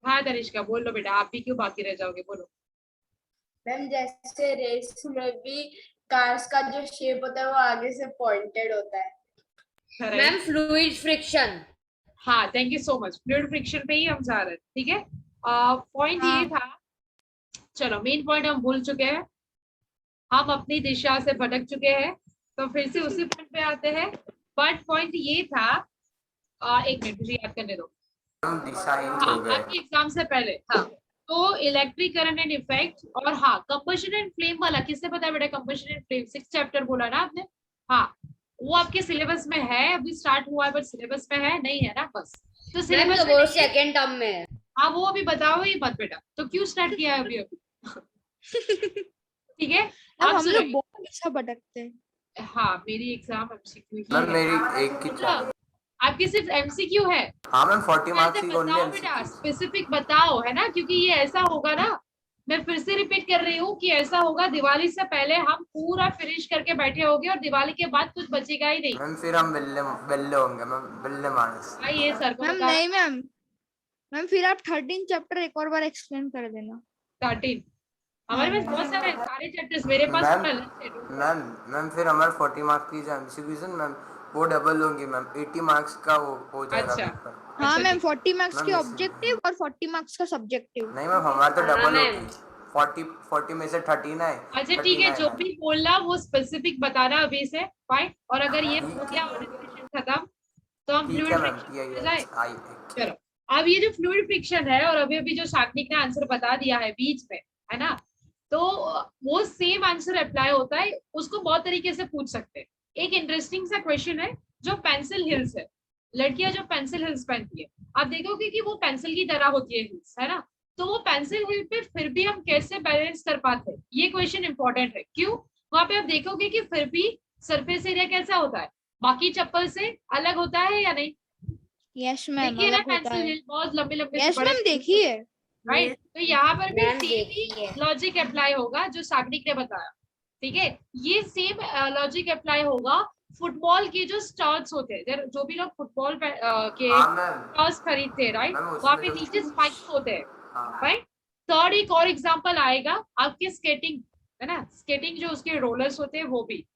हाँ तनिष्का बोल लो बेटा, आप भी क्यों बाकी रह जाओगे, बोलो। मैम जैसे रेस में भी कार्स का जो शेप होता है वो आगे से पॉइंटेड होता है। Ma'am fluid friction. हाँ, thank you so much. Fluid friction पे ही हम जा रहे हैं। ठीक है, पॉइंट ये था, चलो मेन पॉइंट हम भूल चुके हैं, हम अपनी दिशा से भटक चुके हैं, तो फिर से उसी पॉइंट पे आते हैं। बट पॉइंट ये था, एक मिनट मुझे याद करने दो। दिशाहीन हाँ, हो गए। आपके एग्जाम से पहले, हाँ, तो इलेक्ट्रिक करंट एंड इफेक्ट और हाँ कंबशन एंड फ्लेम वाला किससे पता है बेटा? कंबशन एंड फ्लेम 6 चैप्टर बोला ना आपने? हाँ, वो आपके सिलेबस में है, अभी स्टार्ट हुआ है बट सिलेबस में है नहीं, है ना? बस तो मैम सिलेबस तो में वो नहीं है। सेकंड टर्म में है। हाँ, वो अभी बताओ ही मत बेटा, तो क्यों स्टार्ट किया है अभी अभी? ठीक है, अब आप हम लोग सुनो। बहुत अच्छा भटकते हैं। हाँ, मेरी एग्जाम एमसीक्यू ही मैम है। मेरी एक की मतलब आपकी सिर्फ एमसीक्यू है? हाँ मैम 40 मार्क्स की ओनली बताओ बेटा, स्पेसिफिक बताओ, है ना? क्योंकि ये ऐसा होगा ना, मैं फिर से रिपीट कर रही हूँ कि ऐसा होगा, दिवाली से पहले हम पूरा फिनिश करके बैठे होंगे और दिवाली के बाद कुछ बचेगा ही नहीं। मैम फिर हम बिल्ले होंगे मैम, बिल्ले मानस। भाई ये सर को मैम बता नहीं मैम, मैम फिर आप 13 चैप्टर एक और बार एक्सप्लेन कर देना। 13 हमारे पास बहुत सारे सारे चैप्टर्स मेरे पास मैम तो अलग से दो। मैम फिर हमारे 40 मार्क्स की जो एमसीक्यूज मैम वो डबल होंगी मैम, 80 मार्क्स का वो हो जाएगा अच्छा। पेपर। हाँ अच्छा, मैम, ठीक है। 40 मार्क्स मैम के इसी- ऑब्जेक्टिव और 40 मार्क्स का सब्जेक्टिव। नहीं मैम हमारा तो हाँ, डबल मैम। होगी, 40 में से 39 अच्छा ठीक है, जो भी बोलना वो स्पेसिफिक बताना अभी से, फाइन। और अगर ये हो गया और डिस्कशन खत्म तो हम ठीक फ्लूइड है मैम, फ्रिक्शन जाए। आई चलो, अब ये जो फ्लूइड फ्रिक्शन है और अभी अभी जो सात्विक ने आंसर बता दिया है बीच में, है ना, तो वो सेम आंसर अप्लाई होता है, उसको बहुत तरीके से पूछ सकते हैं। एक इंटरेस्टिंग सा क्वेश्चन है, जो पेंसिल हिल्स है, लड़कियां जो पेंसिल हिल्स पहनती है, आप देखोगे कि वो पेंसिल की तरह होती है हिल्स, है ना, तो वो पेंसिल हिल पे फिर भी हम कैसे बैलेंस कर पाते हैं, ये क्वेश्चन इंपॉर्टेंट है। क्यों? वहां पे आप देखोगे कि फिर भी सरफेस एरिया कैसा होता है, बाकी चप्पल से अलग होता है या नहीं? यस मैम, देखिए ना, अलग होता पेंसिल है। हिल बहुत लंबे लंबे यस मैम, देखिए। राइट, तो यहाँ पर भी मैम सेम देखी ही है। लॉजिक अप्लाई होगा जो साग्निक ने बताया। ठीक है, ये सेम लॉजिक अप्लाई होगा फुटबॉल के जो स्टर्ट्स होते हैं, जो भी लोग फुटबॉल के हाँ मैम, स्टर्ट्स खरीदते हैं, राइट, मैम, उसमें वहां पे जो- नीचे स्पाइक्स होते हैं, हाँ राइट। थर्ड एक और एग्जांपल आएगा आपके स्केटिंग, है ना, स्केटिंग जो उसके रोलर्स होते हैं वो भी।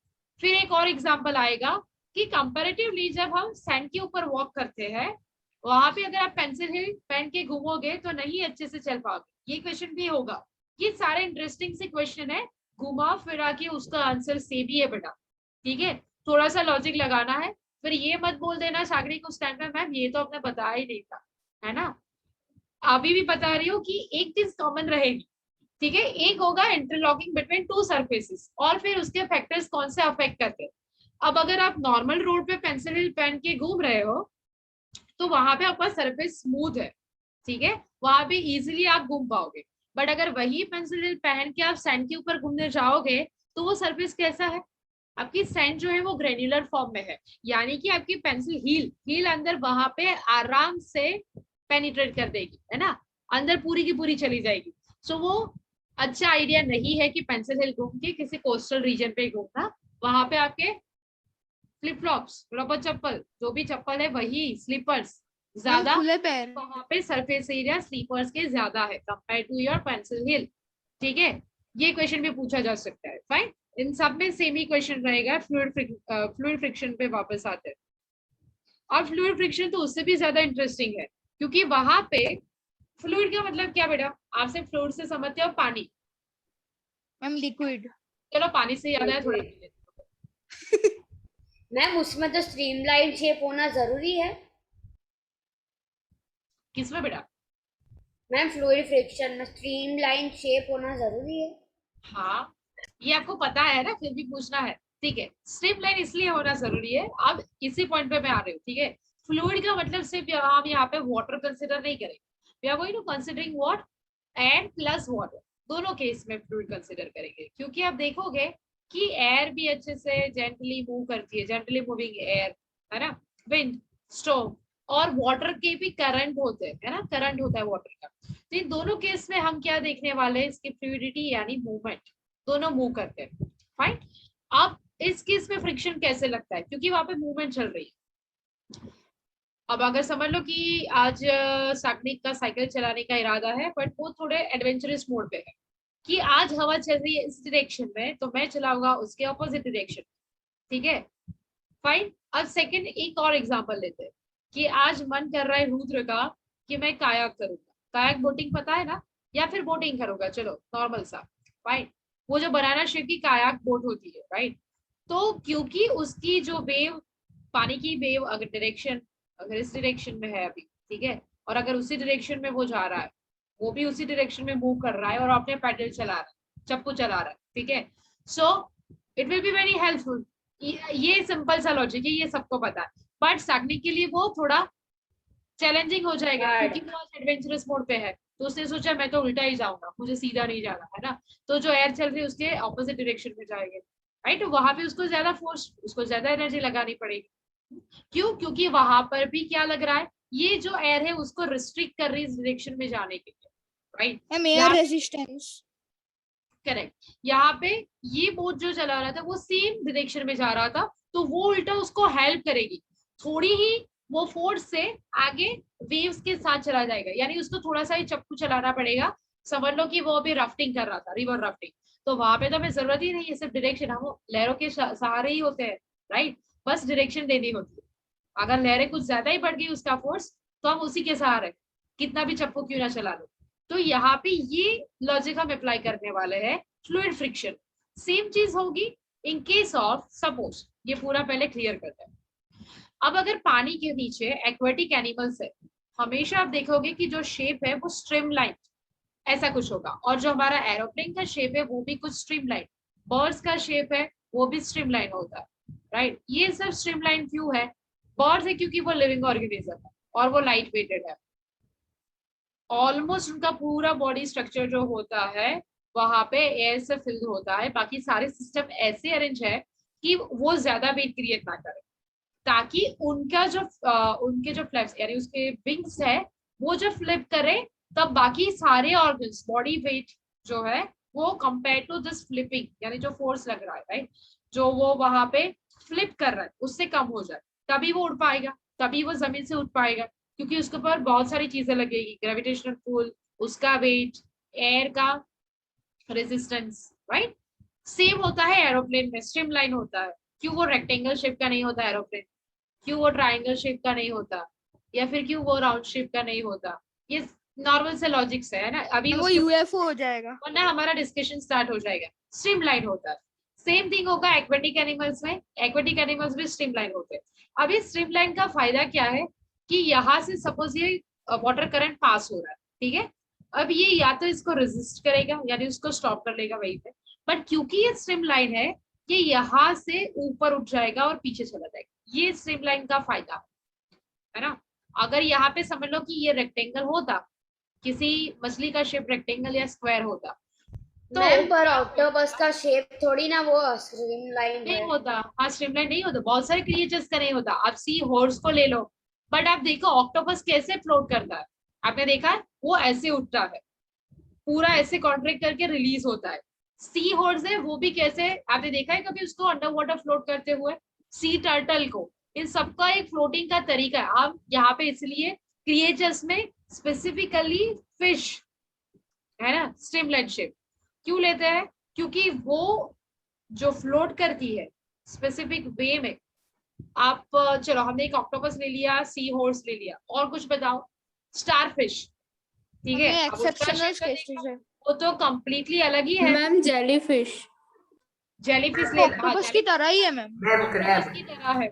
फिर एक और एग्जांपल आएगा कि कंपैरेटिवली जब हम सैंड के ऊपर वॉक करते हैं, वहां पे अगर आप पेंसिल हिल पहन के घूमोगे तो नहीं अच्छे से चल पाओगे, ये क्वेश्चन भी होगा। ये सारे इंटरेस्टिंग से क्वेश्चन है घुमा फिरा के उसका आंसर सेम ही है बेटा, ठीक है। थोड़ा सा लॉजिक लगाना है, फिर ये मत बोल देना सागरी को उस टाइम पे मैम ये तो आपने बताया ही नहीं था, है ना। अभी भी बता रही हूँ कि एक चीज कॉमन रहेगी, ठीक है। एक होगा इंटरलॉकिंग बिटवीन टू सरफेसेस, और फिर उसके फैक्टर्स कौन से अफेक्ट करते हैं। अब अगर आप नॉर्मल रोड पे पेंसिल पहन के घूम रहे हो तो वहां पे आपका सरफेस स्मूथ है, ठीक है, वहां पे इजीली आप घूम पाओगे। बट अगर वही पेंसिल पहन के आप सैंड के ऊपर घूमने जाओगे तो वो सरफेस कैसा है, आपकी सैंड जो है वो ग्रेन्युलर फॉर्म में है, यानी कि आपकी पेंसिल हील अंदर वहां पे आराम से पेनिट्रेट कर देगी, है ना, अंदर पूरी की पूरी चली जाएगी। सो वो अच्छा आइडिया नहीं है कि पेंसिल हिल घूम के किसी कोस्टल रीजन पे घूमना। वहां पे आपके फ्लिप फ्लॉप्स, रबर चप्पल, जो भी चप्पल है वही, स्लीपर्स ज्यादा, खुले पैर। वहां पे सरफेस एरिया स्लीपर्स के ज्यादा है कंपेयर टू योर पेंसिल हिल, ठीक है। ये क्वेश्चन भी पूछा जा सकता है, फाइन। इन सब में सेम ही क्वेश्चन रहेगा। फ्लूइड फ्रिक्शन पे वापस आते हैं। और फ्लूइड फ्रिक्शन तो उससे भी ज्यादा इंटरेस्टिंग है, क्योंकि वहां पे फ्लूइड का मतलब क्या बेटा, आप सिर्फ फ्लूइड से समझते हो पानी, मैम लिक्विड। चलो पानी से याद है थोड़ा मैम उसमें तो स्ट्रीमलाइन शेप होना जरूरी है। किसमें बेटा, मैम फ्लूइड फ्रिक्शन में स्ट्रीमलाइन शेप होना जरूरी है। हाँ ये आपको पता है ना, फिर भी पूछना है, ठीक है। स्ट्रिप लाइन इसलिए होना जरूरी है, अब इसी पॉइंट पे मैं आ रही हूँ, ठीक है। फ्लूइड का मतलब सिर्फ हम यहाँ पे वाटर कंसिडर नहीं करेंगे, we are going to considering what, air plus water, दोनों केस में फ्लूइड कंसिडर करेंगे। क्योंकि आप देखोगे कि एयर भी अच्छे से जेंटली मूव करती है, जेंटली मूविंग एयर, है ना, विंड, स्टॉर्म, और वाटर के भी करंट होते हैं, है ना, करंट होता है वाटर का। तो इन दोनों केस में हम क्या देखने वाले हैं, इसकी फ्लूइडिटी यानी मूवमेंट, दोनों मूव करते हैं, फाइन। अब इस केस में फ्रिक्शन कैसे लगता है, क्योंकि वहां पे मूवमेंट चल रही है। अब अगर समझ लो कि आज साकनिक का साइकिल चलाने का इरादा है, बट वो थोड़े एडवेंचरस मोड पे है, कि आज हवा चल रही है इस डायरेक्शन में तो मैं चलाऊंगा उसके ऑपोजिट डायरेक्शन, ठीक है, फाइन। अब सेकंड एक और एग्जांपल लेते हैं कि आज मन कर रहा है रुद्र का कि मैं कायाक करूंगा, कायाक बोटिंग पता है ना, या फिर बोटिंग करूंगा, चलो नॉर्मल सा, फाइन। वो जो बनाना शेप की कायाक बोट होती है, राइट। तो क्योंकि उसकी जो वेव, पानी की वेव अगर डायरेक्शन, अगर इस डायरेक्शन में है अभी, ठीक है, और अगर उसी डायरेक्शन में वो जा रहा है, वो भी उसी डायरेक्शन में मूव कर रहा है और अपने पैडल चला रहा है, चप्पू चला रहा है, ठीक है। So it will be very helpful. ये सिंपल सा लॉजिक है, ये सबको पता है, बट सागने के लिए वो थोड़ा चैलेंजिंग हो जाएगा, क्योंकि वो एडवेंचरस मोड पे है। तो उसने सोचा मैं तो उल्टा ही जाऊंगा, मुझे सीधा नहीं जाना, है ना। तो जो एयर चल रही है उसके ऑपोजिट डायरेक्शन में जाएंगे, राइट। तो वहां पे उसको ज्यादा फोर्स, उसको ज्यादा एनर्जी लगानी पड़ेगी। क्यों, क्योंकि वहां पर भी क्या लग रहा है, ये जो एयर है उसको रिस्ट्रिक्ट कर रही है इस डायरेक्शन में जाने के लिए, राइट। Air resistance, correct. यहाँ पे ये बोट जो चला रहा था वो सेम डायरेक्शन में जा रहा था, तो वो उल्टा उसको हेल्प करेगी, थोड़ी ही वो फोर्स से आगे वेव्स के साथ चला जाएगा, यानी उसको थोड़ा सा ही चप्पू चलाना पड़ेगा। समझ लो कि वो अभी राफ्टिंग कर रहा था, रिवर राफ्टिंग, तो वहां पे तो हमें जरूरत ही नहीं है, सिर्फ डायरेक्शन, हम लहरों के सहारे ही होते हैं, राइट, बस डायरेक्शन देनी होती है। अगर लहरें कुछ ज्यादा ही बढ़ गई उसका फोर्स, तो हम उसी के सहारे कितना भी चप्पू क्यों ना चला लो। तो यहाँ पे ये लॉजिक हम अप्लाई करने वाले हैं फ्लूइड फ्रिक्शन। सेम चीज होगी इन केस ऑफ, सपोज ये पूरा पहले क्लियर करते हैं। अब अगर पानी के नीचे एक्वेटिक एनिमल्स है, हमेशा आप देखोगे कि जो शेप है वो स्ट्रीमलाइन ऐसा कुछ होगा, और जो हमारा एरोप्लेन का शेप है वो भी कुछ स्ट्रीमलाइन, बर्ड्स का शेप है वो भी स्ट्रीमलाइन होता है, राइट। ये सब स्ट्रीमलाइन क्यों है, बर्ड्स है क्योंकि वो लिविंग ऑर्गेनिज्म है और वो लाइट वेटेड है, ऑलमोस्ट उनका पूरा बॉडी स्ट्रक्चर जो होता है वहां पे एयर से फिल्ड होता है, बाकी सारे सिस्टम ऐसे अरेंज है कि वो ज्यादा वेट क्रिएट ना करे, ताकि उनका जो उनके जो फ्लैप्स यानी उसके विंग्स है वो जो फ्लिप करे, तब बाकी सारे ऑर्गन्स बॉडी वेट जो है वो कंपेयर टू दिस फ्लिपिंग, यानी जो फोर्स लग रहा है, राइट, जो वो वहां पे फ्लिप कर रहा है उससे कम हो जाए, तभी वो उड़ पाएगा, तभी वो जमीन से उठ पाएगा, क्योंकि उसके ऊपर बहुत सारी चीजें लगेगी, ग्रेविटेशनल पुल, उसका वेट, एयर का रेजिस्टेंस, राइट। सेम होता है एरोप्लेन में, स्ट्रीमलाइन होता है। क्यों वो रेक्टेंगल शेप का नहीं होता एरोप्लेन, क्यों वो ट्राइंगल शेप का नहीं होता, या फिर क्यों वो राउंड शेप का नहीं होता, ये नॉर्मल से लॉजिक से, है ना। अभी वो उसके यूएफओ हो जाएगा। वरना हमारा डिस्कशन स्टार्ट हो जाएगा। स्ट्रीमलाइन होता है, सेम थिंग होगा एक्वेटिक एनिमल्स में। एक्वेटिक एनिमल्स भी स्ट्रीमलाइन होते हैं। अभी स्ट्रीमलाइन का फायदा क्या है कि यहाँ से सपोज ये वाटर करंट पास हो रहा है, ठीक है। अब ये या तो इसको रेजिस्ट करेगा यानी उसको स्टॉप कर लेगा वहीं पे, बट क्योंकि ये स्ट्रीमलाइन है ये यहाँ से ऊपर उठ जाएगा और पीछे चला जाएगा। ये स्ट्रीमलाइन का फायदा है ना। अगर यहाँ पे समझ लो कि ये रेक्टेंगल होता, किसी मछली का शेप रेक्टेंगल या स्क्वायर होता तो मैम पर ऑक्टोपस का शेप थोड़ी ना वो स्ट्रीमलाइन नहीं है। होता। हाँ, स्ट्रीमलाइन नहीं होता, बहुत सारे क्रिएचर्स का नहीं होता। आप सी हॉर्स को ले लो, बट आप देखो ऑक्टोपस कैसे फ्लोट करता है, आपने देखा है वो ऐसे उठता है, पूरा ऐसे कॉन्ट्रैक्ट करके रिलीज होता है। सी हॉर्स है वो भी कैसे, आपने देखा है कभी उसको अंडर वाटर फ्लोट करते हुए, सी टर्टल को। इन सबका एक फ्लोटिंग का तरीका है। हम यहाँ पे इसलिए क्रिएचर्स में स्पेसिफिकली फिश है ना स्ट्रीमलाइन शेप क्यों लेते हैं, क्योंकि वो जो फ्लोट करती है स्पेसिफिक वे में। आप चलो हमने एक ऑक्टोपस ले लिया, सी हॉर्स ले लिया, और कुछ बताओ। स्टारफिश, ठीक है, अब उसका एक्सेप्शनल shape तो केसेस देखो, है। वो तो कंप्लीटली अलग ही है। Ma'am jellyfish. जेलीफिश ले ऑक्टोपस की तरह ही है मैम। ऑक्टोपस की तरह है।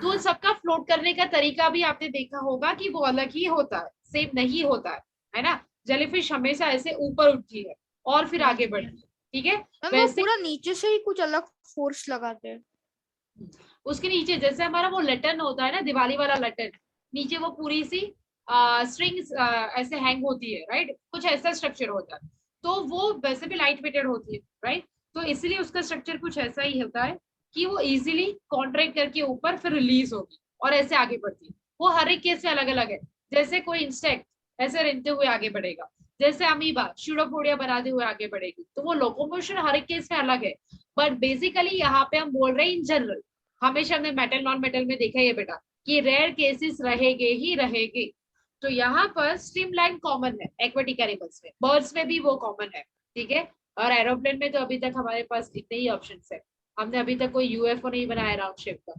तो सबका फ्लोट करने का तरीका भी आपने देखा होगा कि वो अलग ही होता है, सेम नहीं होता है ना। जेलीफिश हमेशा ऐसे ऊपर उठती है और फिर आगे बढ़ती है, ठीक है। मैम वो वैसे पूरा नीचे से ही कुछ अलग फोर्स लगाते हैं। उसके नीचे जैसे हमारा वो लटन होता है ना, दिवाली वाला लटन, नीचे वो पूरी सी स्ट्रिंग्स ऐसे हैंग होती है, राइट, कुछ ऐसा स्ट्रक्चर होता है। तो वो वैसे भी लाइट वेटेड होती है, राइट। तो इसलिए उसका स्ट्रक्चर कुछ ऐसा ही होता है कि वो इजीली कॉन्ट्रैक्ट करके ऊपर फिर रिलीज होगी और ऐसे आगे बढ़ती है। वो हर एक केस में अलग अलग है। जैसे कोई इंसेक्ट ऐसे रेंगते हुए आगे बढ़ेगा, जैसे अमीबा शूडोपोडिया बनाते हुए आगे बढ़ेगी, तो वो लोकोमोशन हर एक केस में अलग है। बट बेसिकली यहाँ पे हम बोल रहे हैं इन जनरल। हमेशा हमने मेटल नॉन मेटल में देखा है ये बेटा कि रेयर केसेस रहेंगे ही रहेंगे। तो यहाँ पर स्ट्रीमलाइन कॉमन है एक्वेटिक एनिमल्स में, बर्ड्स में भी वो कॉमन है, ठीक है। और एरोप्लेन में तो अभी तक हमारे पास इतने ही ऑप्शन है। हमने अभी तक कोई यूएफओ नहीं बनाया राउंड शेप का,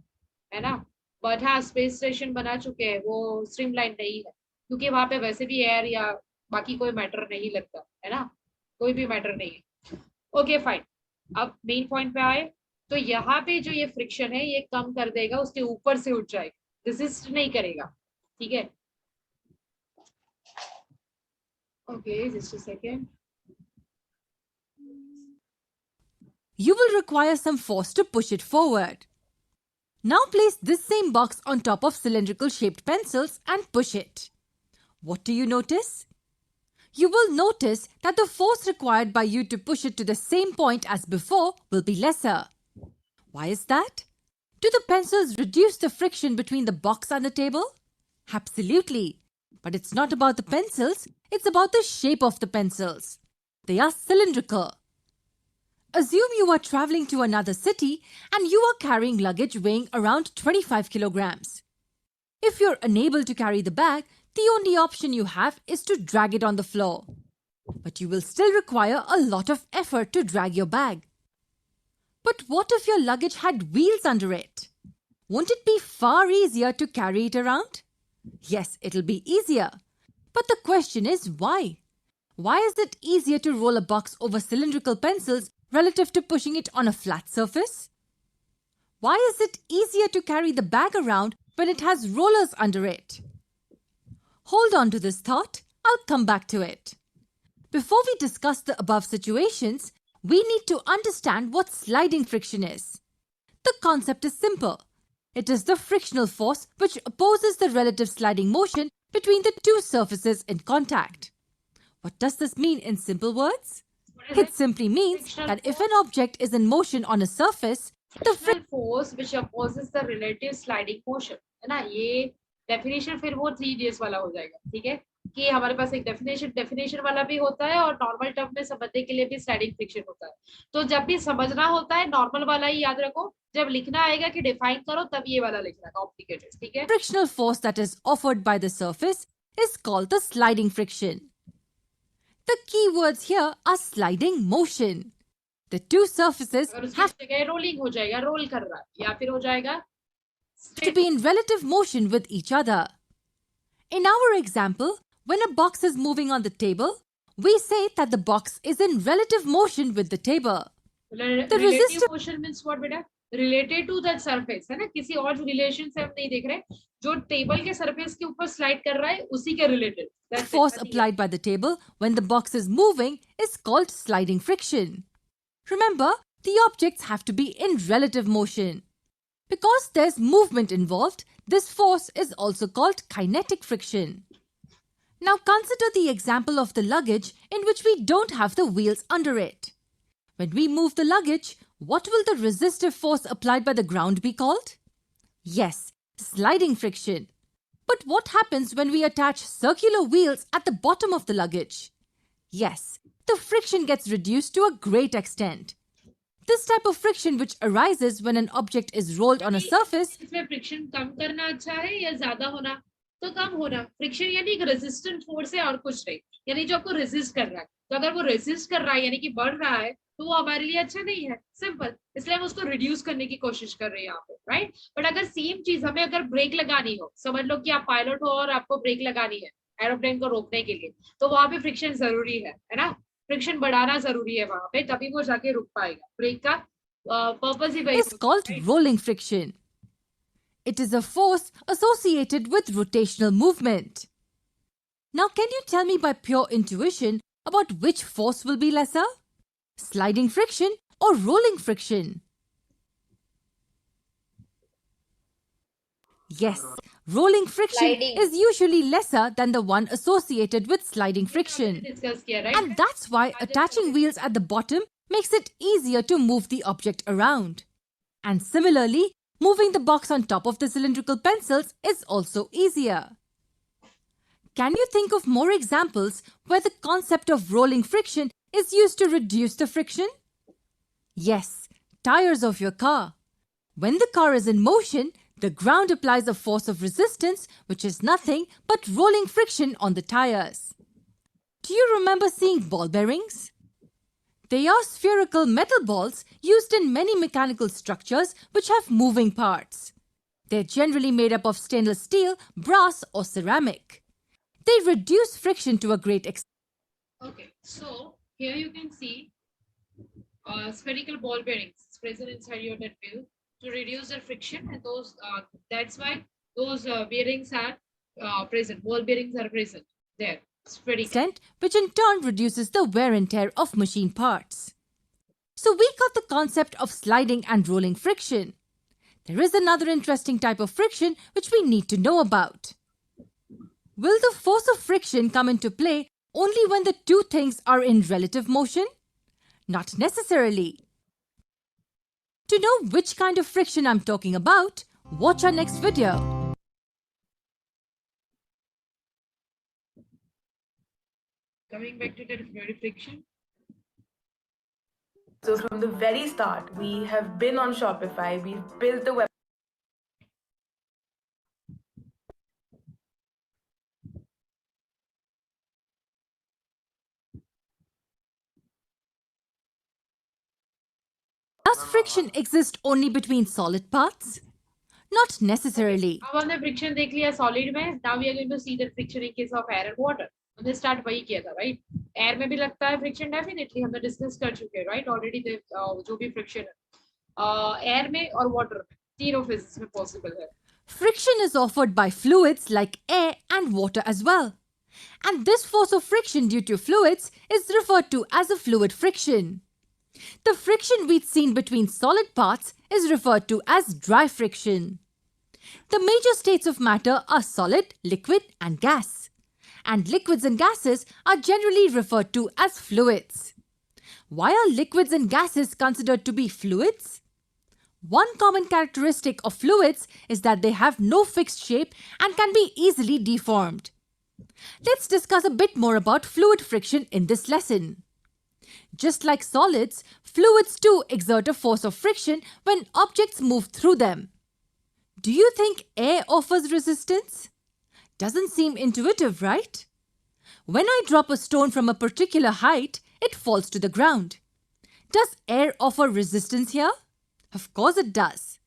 है ना। बट हाँ स्पेस स्टेशन बना चुके हैं, वो स्ट्रीमलाइन नहीं है क्योंकि वहां पे वैसे भी एयर या बाकी कोई मैटर नहीं लगता, है ना, कोई भी मैटर नहीं है। ओके फाइन, अब मेन पॉइंट पे आए तो यहाँ पे जो ये फ्रिक्शन है ये कम कर देगा, उसके ऊपर से उठ जाएगा, रेजिस्ट नहीं करेगा, ठीक है। Okay just a second. You will require some force to push it forward. Now place this same box on top of cylindrical shaped pencils and push it. What do you notice? You will notice that the force required by you to push it to the same point as before will be lesser. Why is that? Do the pencils reduce the friction between the box and the table? Absolutely. But it's not about the pencils, it's about the shape of the pencils. They are cylindrical. Assume you are traveling to another city and you are carrying luggage weighing around 25 kilograms. If you're unable to carry the bag, the only option you have is to drag it on the floor. But you will still require a lot of effort to drag your bag. But what if your luggage had wheels under it? Won't it be far easier to carry it around? Yes, it'll be easier. But the question is why? Why is it easier to roll a box over cylindrical pencils relative to pushing it on a flat surface? Why is it easier to carry the bag around when it has rollers under it? Hold on to this thought, I'll come back to it. Before we discuss the above situations, we need to understand what sliding friction is. The concept is simple. It is the frictional force which opposes the relative sliding motion between the two surfaces in contact. What does this mean in simple words? It simply means that if an object is in motion on a surface, the frictional force which opposes the relative sliding motion, है ना। ये डेफिनेशन फिर वो 3ds वाला हो जाएगा, ठीक है, कि हमारे पास एक डेफिनेशन वाला भी होता है और नॉर्मल टर्म में समझने के लिए भी स्लाइडिंग फ्रिक्शन होता है। तो जब भी समझना होता है नॉर्मल वाला ही याद रखो, जब लिखना आएगा कि डिफाइन करो तब ये वाला लिखना कॉम्प्लिकेटेड, ठीक है। frictional force that is offered by the surface is called the sliding friction. The key words here are sliding motion. The two surfaces have rolling हो जाएगा, रोल कर रहा है, या फिर हो जाएगा to be in relative motion with each other. In our example, When a box is moving on the table, we say that the box is in relative motion with the table. The relative resistor motion means what बेटा? Related to that surface है ना, किसी और रिलेशन से हम नहीं देख रहे, जो टेबल के सरफेस के ऊपर स्लाइड कर रहा है उसी के related. The force applied by the table when the box is moving is called sliding friction. Remember, the objects have to be in relative motion. Because there's movement involved, this force is also called kinetic friction. Now consider the example of the luggage in which we don't have the wheels under it. When we move the luggage, what will the resistive force applied by the ground be called? Yes, sliding friction. But what happens when we attach circular wheels at the bottom of the luggage? Yes, the friction gets reduced to a great extent. This type of friction which arises when an object is rolled on a surface. इसमें फ्रिक्शन कम करना अच्छा है या ज्यादा होना? तो कम होना. फ्रिक्शन यानी एक रेजिस्टेंट फोर्स है और कुछ नहीं, यानी जो आपको रेजिस्ट कर रहा है. तो अगर वो रेजिस्ट कर रहा है यानी कि बढ़ रहा है तो वो हमारे लिए अच्छा नहीं है. सिंपल. इसलिए हम उसको रिड्यूस करने की कोशिश कर रहे हैं यहाँ पे, राइट? बट अगर सेम चीज हमें अगर ब्रेक लगानी हो, समझ लो कि आप पायलट हो और आपको ब्रेक लगानी है एरोप्लेन को रोकने के लिए, तो वहां पे फ्रिक्शन जरूरी है ना? फ्रिक्शन बढ़ाना जरूरी है वहां पे, तभी वो जाके रुक पाएगा. ब्रेक का पर्पस ही वही Is called rolling friction. It is a force associated with rotational movement. Now, can you tell me by pure intuition about which force will be lesser? Sliding friction or rolling friction? Yes, rolling friction Sliding. is usually lesser than the one associated with sliding friction. Discuss किया, right? And that's why attaching wheels at the bottom makes it easier to move the object around. And similarly, moving the box on top of the cylindrical pencils is also easier. Can you think of more examples where the concept of rolling friction is used to reduce the friction? Yes, tires of your car. When the car is in motion, the ground applies a force of resistance which is nothing but rolling friction on the tires. Do you remember seeing ball bearings? They are spherical metal balls used in many mechanical structures which have moving parts. They're generally made up of stainless steel, brass or ceramic. They reduce friction to a great extent. Okay, so here you can see spherical ball bearings present inside your that wheel to reduce the friction, and those that's why those bearings are present. Ball bearings are present there. Spherical. Which in turn reduces the wear and tear of machine parts. So we got the concept of sliding and rolling friction. There is another interesting type of friction which we need to know about. Will the force of friction come into play only when the two things are in relative motion? Not necessarily. To know which kind of friction I'm talking about, watch our next video. Coming back to the friction. So from the very start, we have been on Shopify, we've built the web. Does friction exist only between solid parts? Not necessarily. अब हमने friction देख लिया solid में. Now we are going to see the friction in case of air and water. हमने start वही किया था, right? Air में भी लगता है friction definitely. हमने discuss कर चुके हैं, right? Already the जो भी friction है, air में और water में, तीनों physics में possible है. Friction is offered by fluids like air and water as well. And this force of friction due to fluids is referred to as a fluid friction. The friction we've seen between solid parts is referred to as dry friction. The major states of matter are solid, liquid and gas. And liquids and gases are generally referred to as fluids. Why are liquids and gases considered to be fluids? One common characteristic of fluids is that they have no fixed shape and can be easily deformed. Let's discuss a bit more about fluid friction in this lesson. Just like solids, fluids too exert a force of friction when objects move through them. Do you think air offers resistance? Doesn't seem intuitive, right? When I drop a stone from a particular height, it falls to the ground. Does air offer resistance here? Of course it does.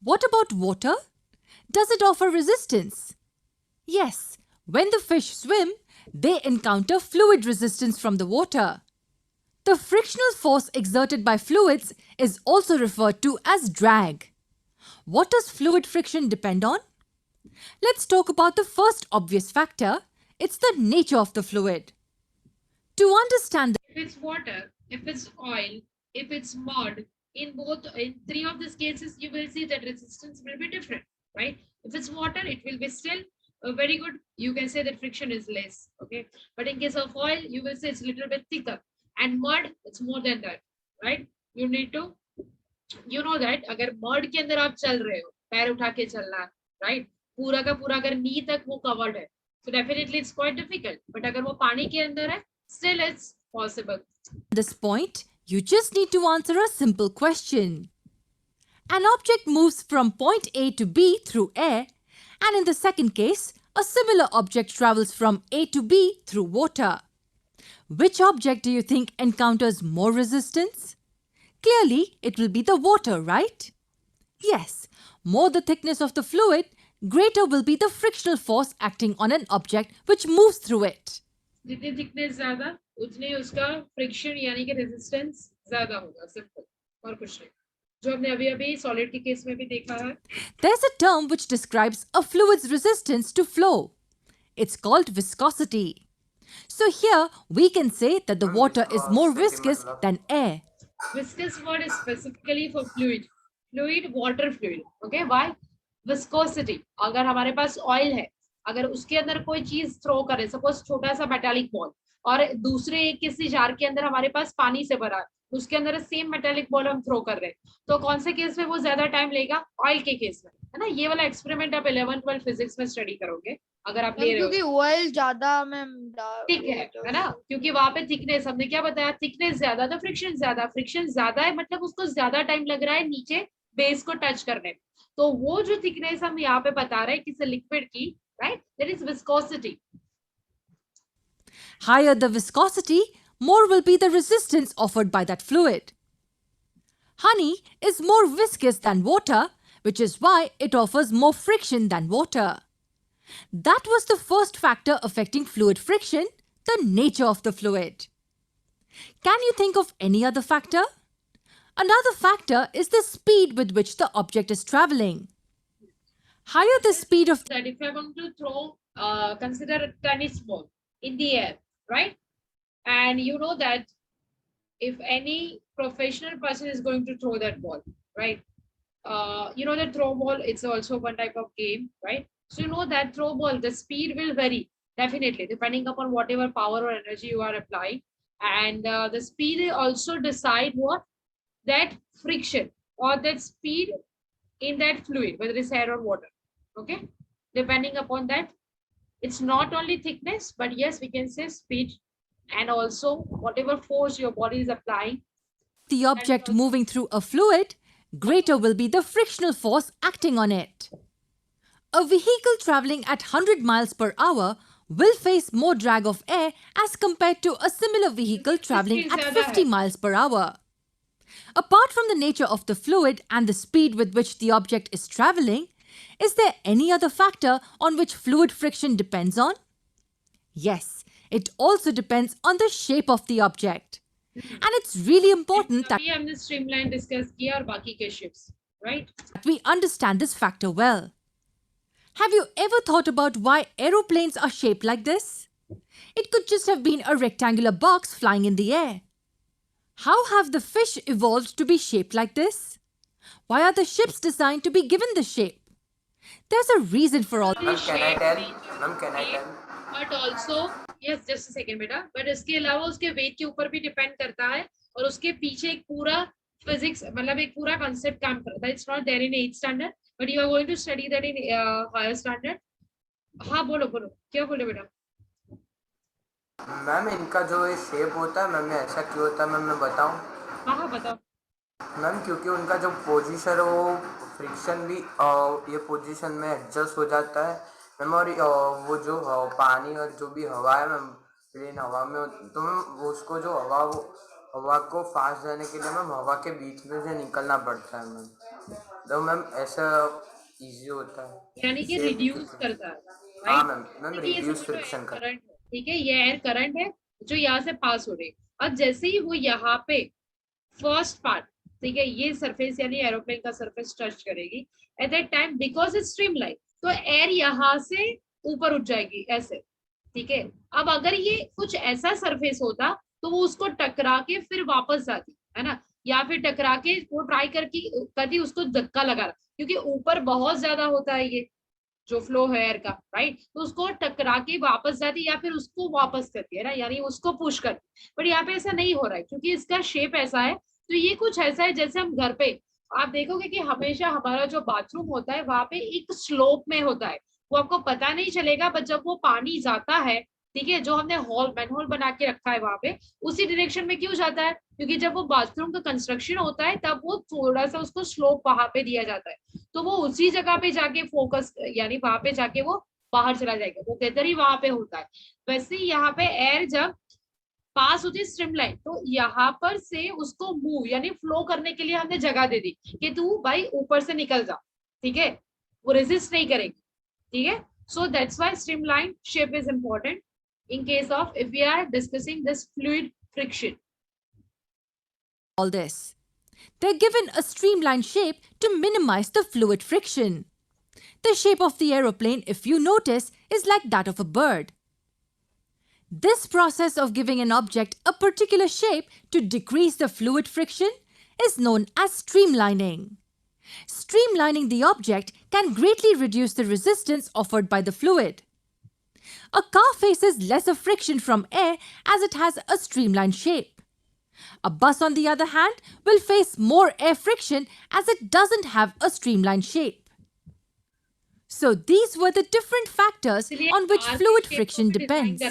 What about water? Does it offer resistance? Yes, When the fish swim, they encounter fluid resistance from the water. The frictional force exerted by fluids is also referred to as drag. What does fluid friction depend on? Let's talk about the first obvious factor. It's the nature of the fluid. To understand If it's water, if it's oil, if it's mud, in three of these cases, you will see that resistance will be different, right? If it's water, it will be still very good. You can say that friction is less, okay? But in case of oil, you will say it's a little bit thicker. And mud, it's more than that, right? You need to, you know that अगर mud के अंदर आप चल रहे हो, पैर उठा के चलना, right? पूरा का पूरा अगर knee तक वो covered है, so definitely it's quite difficult. But अगर वो पानी के अंदर है, still it's possible. At this point, you just need to answer a simple question. An object moves from point A to B through air, and in the second case, a similar object travels from A to B through water. Which object do you think encounters more resistance? Clearly, it will be the water, right? Yes, more the thickness of the fluid, greater will be the frictional force acting on an object which moves through it. जितनी थिकनेस ज्यादा उतनी उसका फ्रिक्शन यानी कि रेजिस्टेंस ज्यादा होगा, सिंपल, और कुछ नहीं, जो हमने अभी अभी सॉलिड के केस में भी देखा है. There's a term which describes a fluid's resistance to flow. It's called viscosity. So here we can say that the water is more viscous than air. Viscous word is specifically for fluid, water fluid, okay? Why? Viscosity. अगर हमारे पास ऑयल है, अगर उसके अंदर कोई चीज थ्रो करे, सपोज छोटा सा मेटालिक बॉल, और दूसरे किसी जार के अंदर हमारे पास पानी से भरा है, उसके अंदर सेम मेटालिक बॉल हम थ्रो कर रहे हैं, तो कौन से केस में वो ज्यादा टाइम लेगा? ऑयल के केस में, है ना? ये वाला एक्सपेरिमेंट आप 11-12 फिजिक्स में स्टडी करोगे अगर आप ले रहे हो, क्योंकि ऑयल ज्यादा में ठीक है ना? क्योंकि वहां पे थिकनेस, हमने क्या बताया, थिकनेस ज्यादा तो फ्रिक्शन ज्यादा, फ्रिक्शन ज्यादा है मतलब उसको ज्यादा टाइम लग रहा है नीचे बेस को टच करने में, तो वो जो थिकनेस हम यहाँ पे बता रहे हैं किसी लिक्विड की, right? That is viscosity. Higher the viscosity, more will be the resistance offered by that fluid. Honey is more viscous than water, which is why it offers more friction than water. That was the first factor affecting fluid friction, the nature of the fluid. Can you think of any other factor? Another factor is the speed with which the object is traveling. Higher the speed of That if you're going to throw, consider a tennis ball in the air, right? And you know that if any professional person is going to throw that ball, right? You know that throw ball, it's also one type of game, right? So you know that throw ball, the speed will vary, definitely, depending upon whatever power or energy you are applying. And the speed will also decide what? That friction or that speed in that fluid, whether it's air or water. Okay, depending upon that, it's not only thickness, but yes, we can say speed, and also whatever force your body is applying. The object moving through a fluid, greater will be the frictional force acting on it. A vehicle traveling at 100 miles per hour will face more drag of air as compared to a similar vehicle traveling at 50 miles per hour. Apart from the nature of the fluid and the speed with which the object is traveling, is there any other factor on which fluid friction depends on? Yes, it also depends on the shape of the object. And it's really important that we have this streamline discuss kiya aur baki ke shapes, right? we understand this factor well. Have you ever thought about why aeroplanes are shaped like this? It could just have been a rectangular box flying in the air. How have the fish evolved to be shaped like this? Why are the ships designed to be given this shape? There's a reason for all. Ma'am, can I tell? Ma'am, can I tell? But also, yes, just a second बेटा, but इसके अलावा उसके weight के ऊपर भी depend करता है, और उसके पीछे एक पूरा physics, मतलब एक पूरा concept काम करता है. It's not there in 8th standard, but you are going to study that in higher standard. हाँ बोलो बोलो, क्या बोले बेटा? मैम इनका जो ये शेप होता है मैम, ऐसा क्यों होता है मैम, मैं बताऊं? हाँ हाँ बताओ. मैम क्योंकि उनका जो पोजीशन है वो फ्रिक्शन भी ये पोजीशन में एडजस्ट हो जाता है मैम, और वो जो पानी और जो भी हवा है मैम, प्लेन हवा में, तो मैम वो उसको जो हवा को फास्ट जाने के लिए मैम हवा के बीच में से निकलना पड़ता है मैम, तो मैम ऐसा इजी होता है. यानी कि रिड्यूस करता है. हाँ राइट? मैम ठीक है, ये रिड्यूस समझ लो फ्रिक्शन एयर का करंट है, ठीक है, ये एयर करंट है जो यहाँ से पास हो रही है। अब जैसे ही वो यहाँ पे फर्स्ट पार्ट, ठीक है, ये सरफेस यानी एरोप्लेन का सरफेस टच करेगी, at that time because it's streamline, तो एयर यहाँ से ऊपर उठ जाएगी ऐसे, ठीक है। अब अगर ये कुछ ऐसा सरफेस होता तो वो उसको टकरा के फिर वापस जाती, है ना, या फिर टकरा के वो ट्राई करके कभी उसको धक्का लगा, क्योंकि ऊपर बहुत ज्यादा होता है ये जो फ्लो है एयर का, राइट, तो उसको टकरा के वापस जाती या फिर उसको वापस करती है ना, यानी उसको पुश करती। बट यहाँ पे ऐसा नहीं हो रहा है क्योंकि इसका शेप ऐसा है, तो ये कुछ ऐसा है जैसे हम घर पे आप देखोगे कि हमेशा हमारा जो बाथरूम होता है वहां पे एक स्लोप में होता है, वो आपको पता नहीं चलेगा, बट जब वो पानी जाता है, ठीक है, जो हमने हॉल मैनहोल बना के रखा है वहां पे, उसी डायरेक्शन में क्यों जाता है, क्योंकि जब वो बाथरूम का कंस्ट्रक्शन होता है तब वो थोड़ा सा उसको स्लोप वहां पे दिया जाता है, तो वो उसी जगह पे जाके फोकस, यानी वहां पे जाके वो बाहर चला जाएगा, वो वेदर ही वहां पे होता है। वैसे ही यहाँ पे एयर जब पास होती है स्ट्रीमलाइन, तो यहाँ पर से उसको मूव यानी फ्लो करने के लिए हमने जगह दे दी कि तू भाई ऊपर से निकल जा, ठीक है, वो रेजिस्ट नहीं करेगी, ठीक है। So that's why streamline shape is important in case of if we are discussing this fluid friction. All this. They're given a streamlined shape to minimize the fluid friction. The shape of the aeroplane, if you notice, is like that of a bird. This process of giving an object a particular shape to decrease the fluid friction is known as streamlining. Streamlining the object can greatly reduce the resistance offered by the fluid. A car faces lesser friction from air as it has a streamlined shape. A bus, on the other hand, will face more air friction as it doesn't have a streamlined shape. So these were the different factors on which fluid friction depends.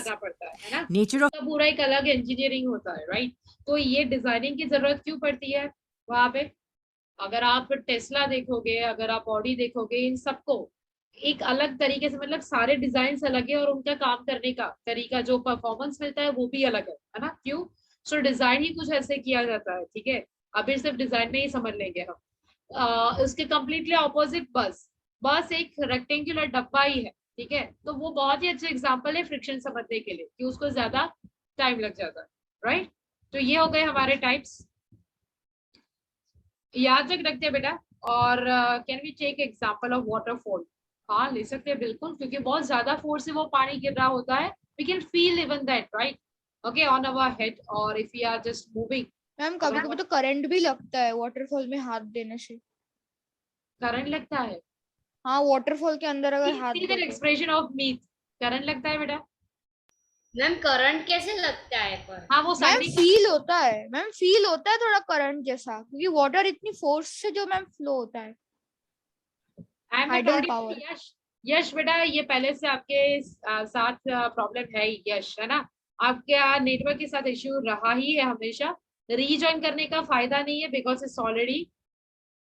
Nature of पूरा एक अलग इंजीनियरिंग होता है, राइट, तो ये डिजाइनिंग की जरूरत क्यों पड़ती है वहां पे? अगर आप टेस्ला देखोगे, अगर आप ऑडी देखोगे, इन सबको एक अलग तरीके से, मतलब सारे डिजाइन अलग है और उनका काम करने का तरीका, जो परफॉर्मेंस मिलता है वो भी अलग है ना, क्यों? सो डिजाइन ही कुछ ऐसे किया जाता है, ठीक है। अभी सिर्फ डिजाइन में ही समझ लेंगे हम। उसके कंप्लीटली ऑपोजिट बस एक रेक्टेंगुलर डब्बा ही है, ठीक है, तो वो बहुत ही अच्छा एग्जांपल है फ्रिक्शन समझने के लिए कि उसको ज्यादा टाइम लग जाता है, राइट। तो ये हो गए हमारे टाइप्स, याद रखते हैं बेटा। और can we take example of waterfall? हाँ, ले सकते हैं बिल्कुल, क्योंकि बहुत ज्यादा फोर्स से वो पानी गिर रहा होता है, we can feel even that, right, okay, on our head, और if we are just moving. Ma'am कभी कभी तो करंट भी लगता है वाटरफॉल में हाथ देने से। करंट लगता है? हाँ, वाटरफॉल के अंदर अगर हाथ दे तो। एक्सप्रेशन ऑफ मीट, करंट लगता है बेटा? मैम करंट कैसे लगता है पर? हाँ, वो मैम फील होता है, मैम फील होता है थोड़ा करंट जैसा, क्योंकि वाटर इतनी फोर्स से जो मैम फ्लो होता है। यश बेटा, ये पहले से आपके साथ प्रॉब्लम है ही, यश, है ना, आपके नेटवर्क के साथ इश्यू रहा ही है हमेशा। रीजॉइन करने का फायदा नहीं है बिकॉज इट्स ऑलरेडी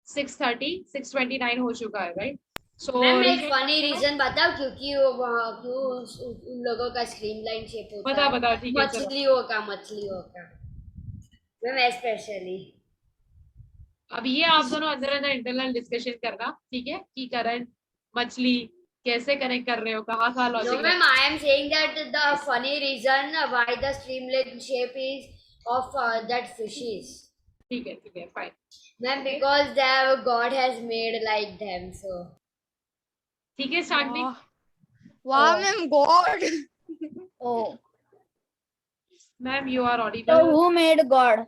6:29 हो चुका है, राइट। सो मैं एक फनी रीजन बताऊं क्योंकि वो क्यों उन लोगों का स्ट्रीमलाइन शेप होता है? बता, ठीक है, मछलियों का मैम स्पेशली। अब ये आप दोनों अंदर इंटरनल डिस्कशन करना, ठीक है, कि करंट मछली कैसे कनेक्ट कर रहे हो, कहाँ logic? No ma'am, I am saying that the funny reason why the streamline shape is of that fishes. ठीक है, fine Ma'am, because the God has made like them, so. ठीक है, स्टार्ट में। वाह ma'am, God. Oh, ma'am you are so audible. who made God?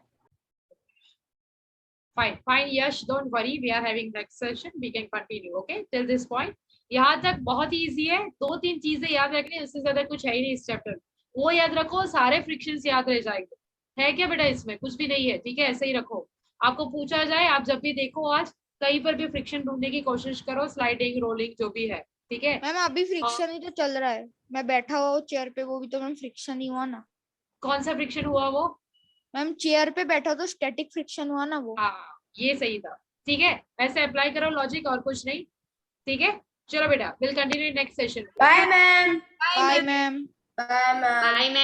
Fine, Yash, don't worry, we are having next session, we can continue, okay, till this point। यहाँ तक बहुत इजी है, 2-3 चीजें याद रखनी है, उससे ज्यादा कुछ है ही नहीं इस चैप्टर, वो याद रखो, सारे फ्रिक्शंस याद रह जाएंगे। है क्या बेटा इसमें? कुछ भी नहीं है, ठीक है, ऐसे ही रखो। आपको पूछा जाए, आप जब भी देखो आज कहीं पर भी फ्रिक्शन ढूंढने की कोशिश करो, स्लाइडिंग, रोलिंग, जो भी है, ठीक है। मैम अभी फ्रिक्शन ही तो चल रहा है, मैं बैठा हुआ हूँ चेयर पे, वो भी तो मैम फ्रिक्शन ही हुआ ना। कौन सा फ्रिक्शन हुआ वो? मैम चेयर पे बैठा तो स्टैटिक फ्रिक्शन हुआ ना वो। हाँ, ये सही था, ठीक है, ऐसे अप्लाई करो लॉजिक, और कुछ नहीं, ठीक है। चलो बेटा, will continue next session. Bye ma'am. Bye ma'am. Bye ma'am. Bye ma'am.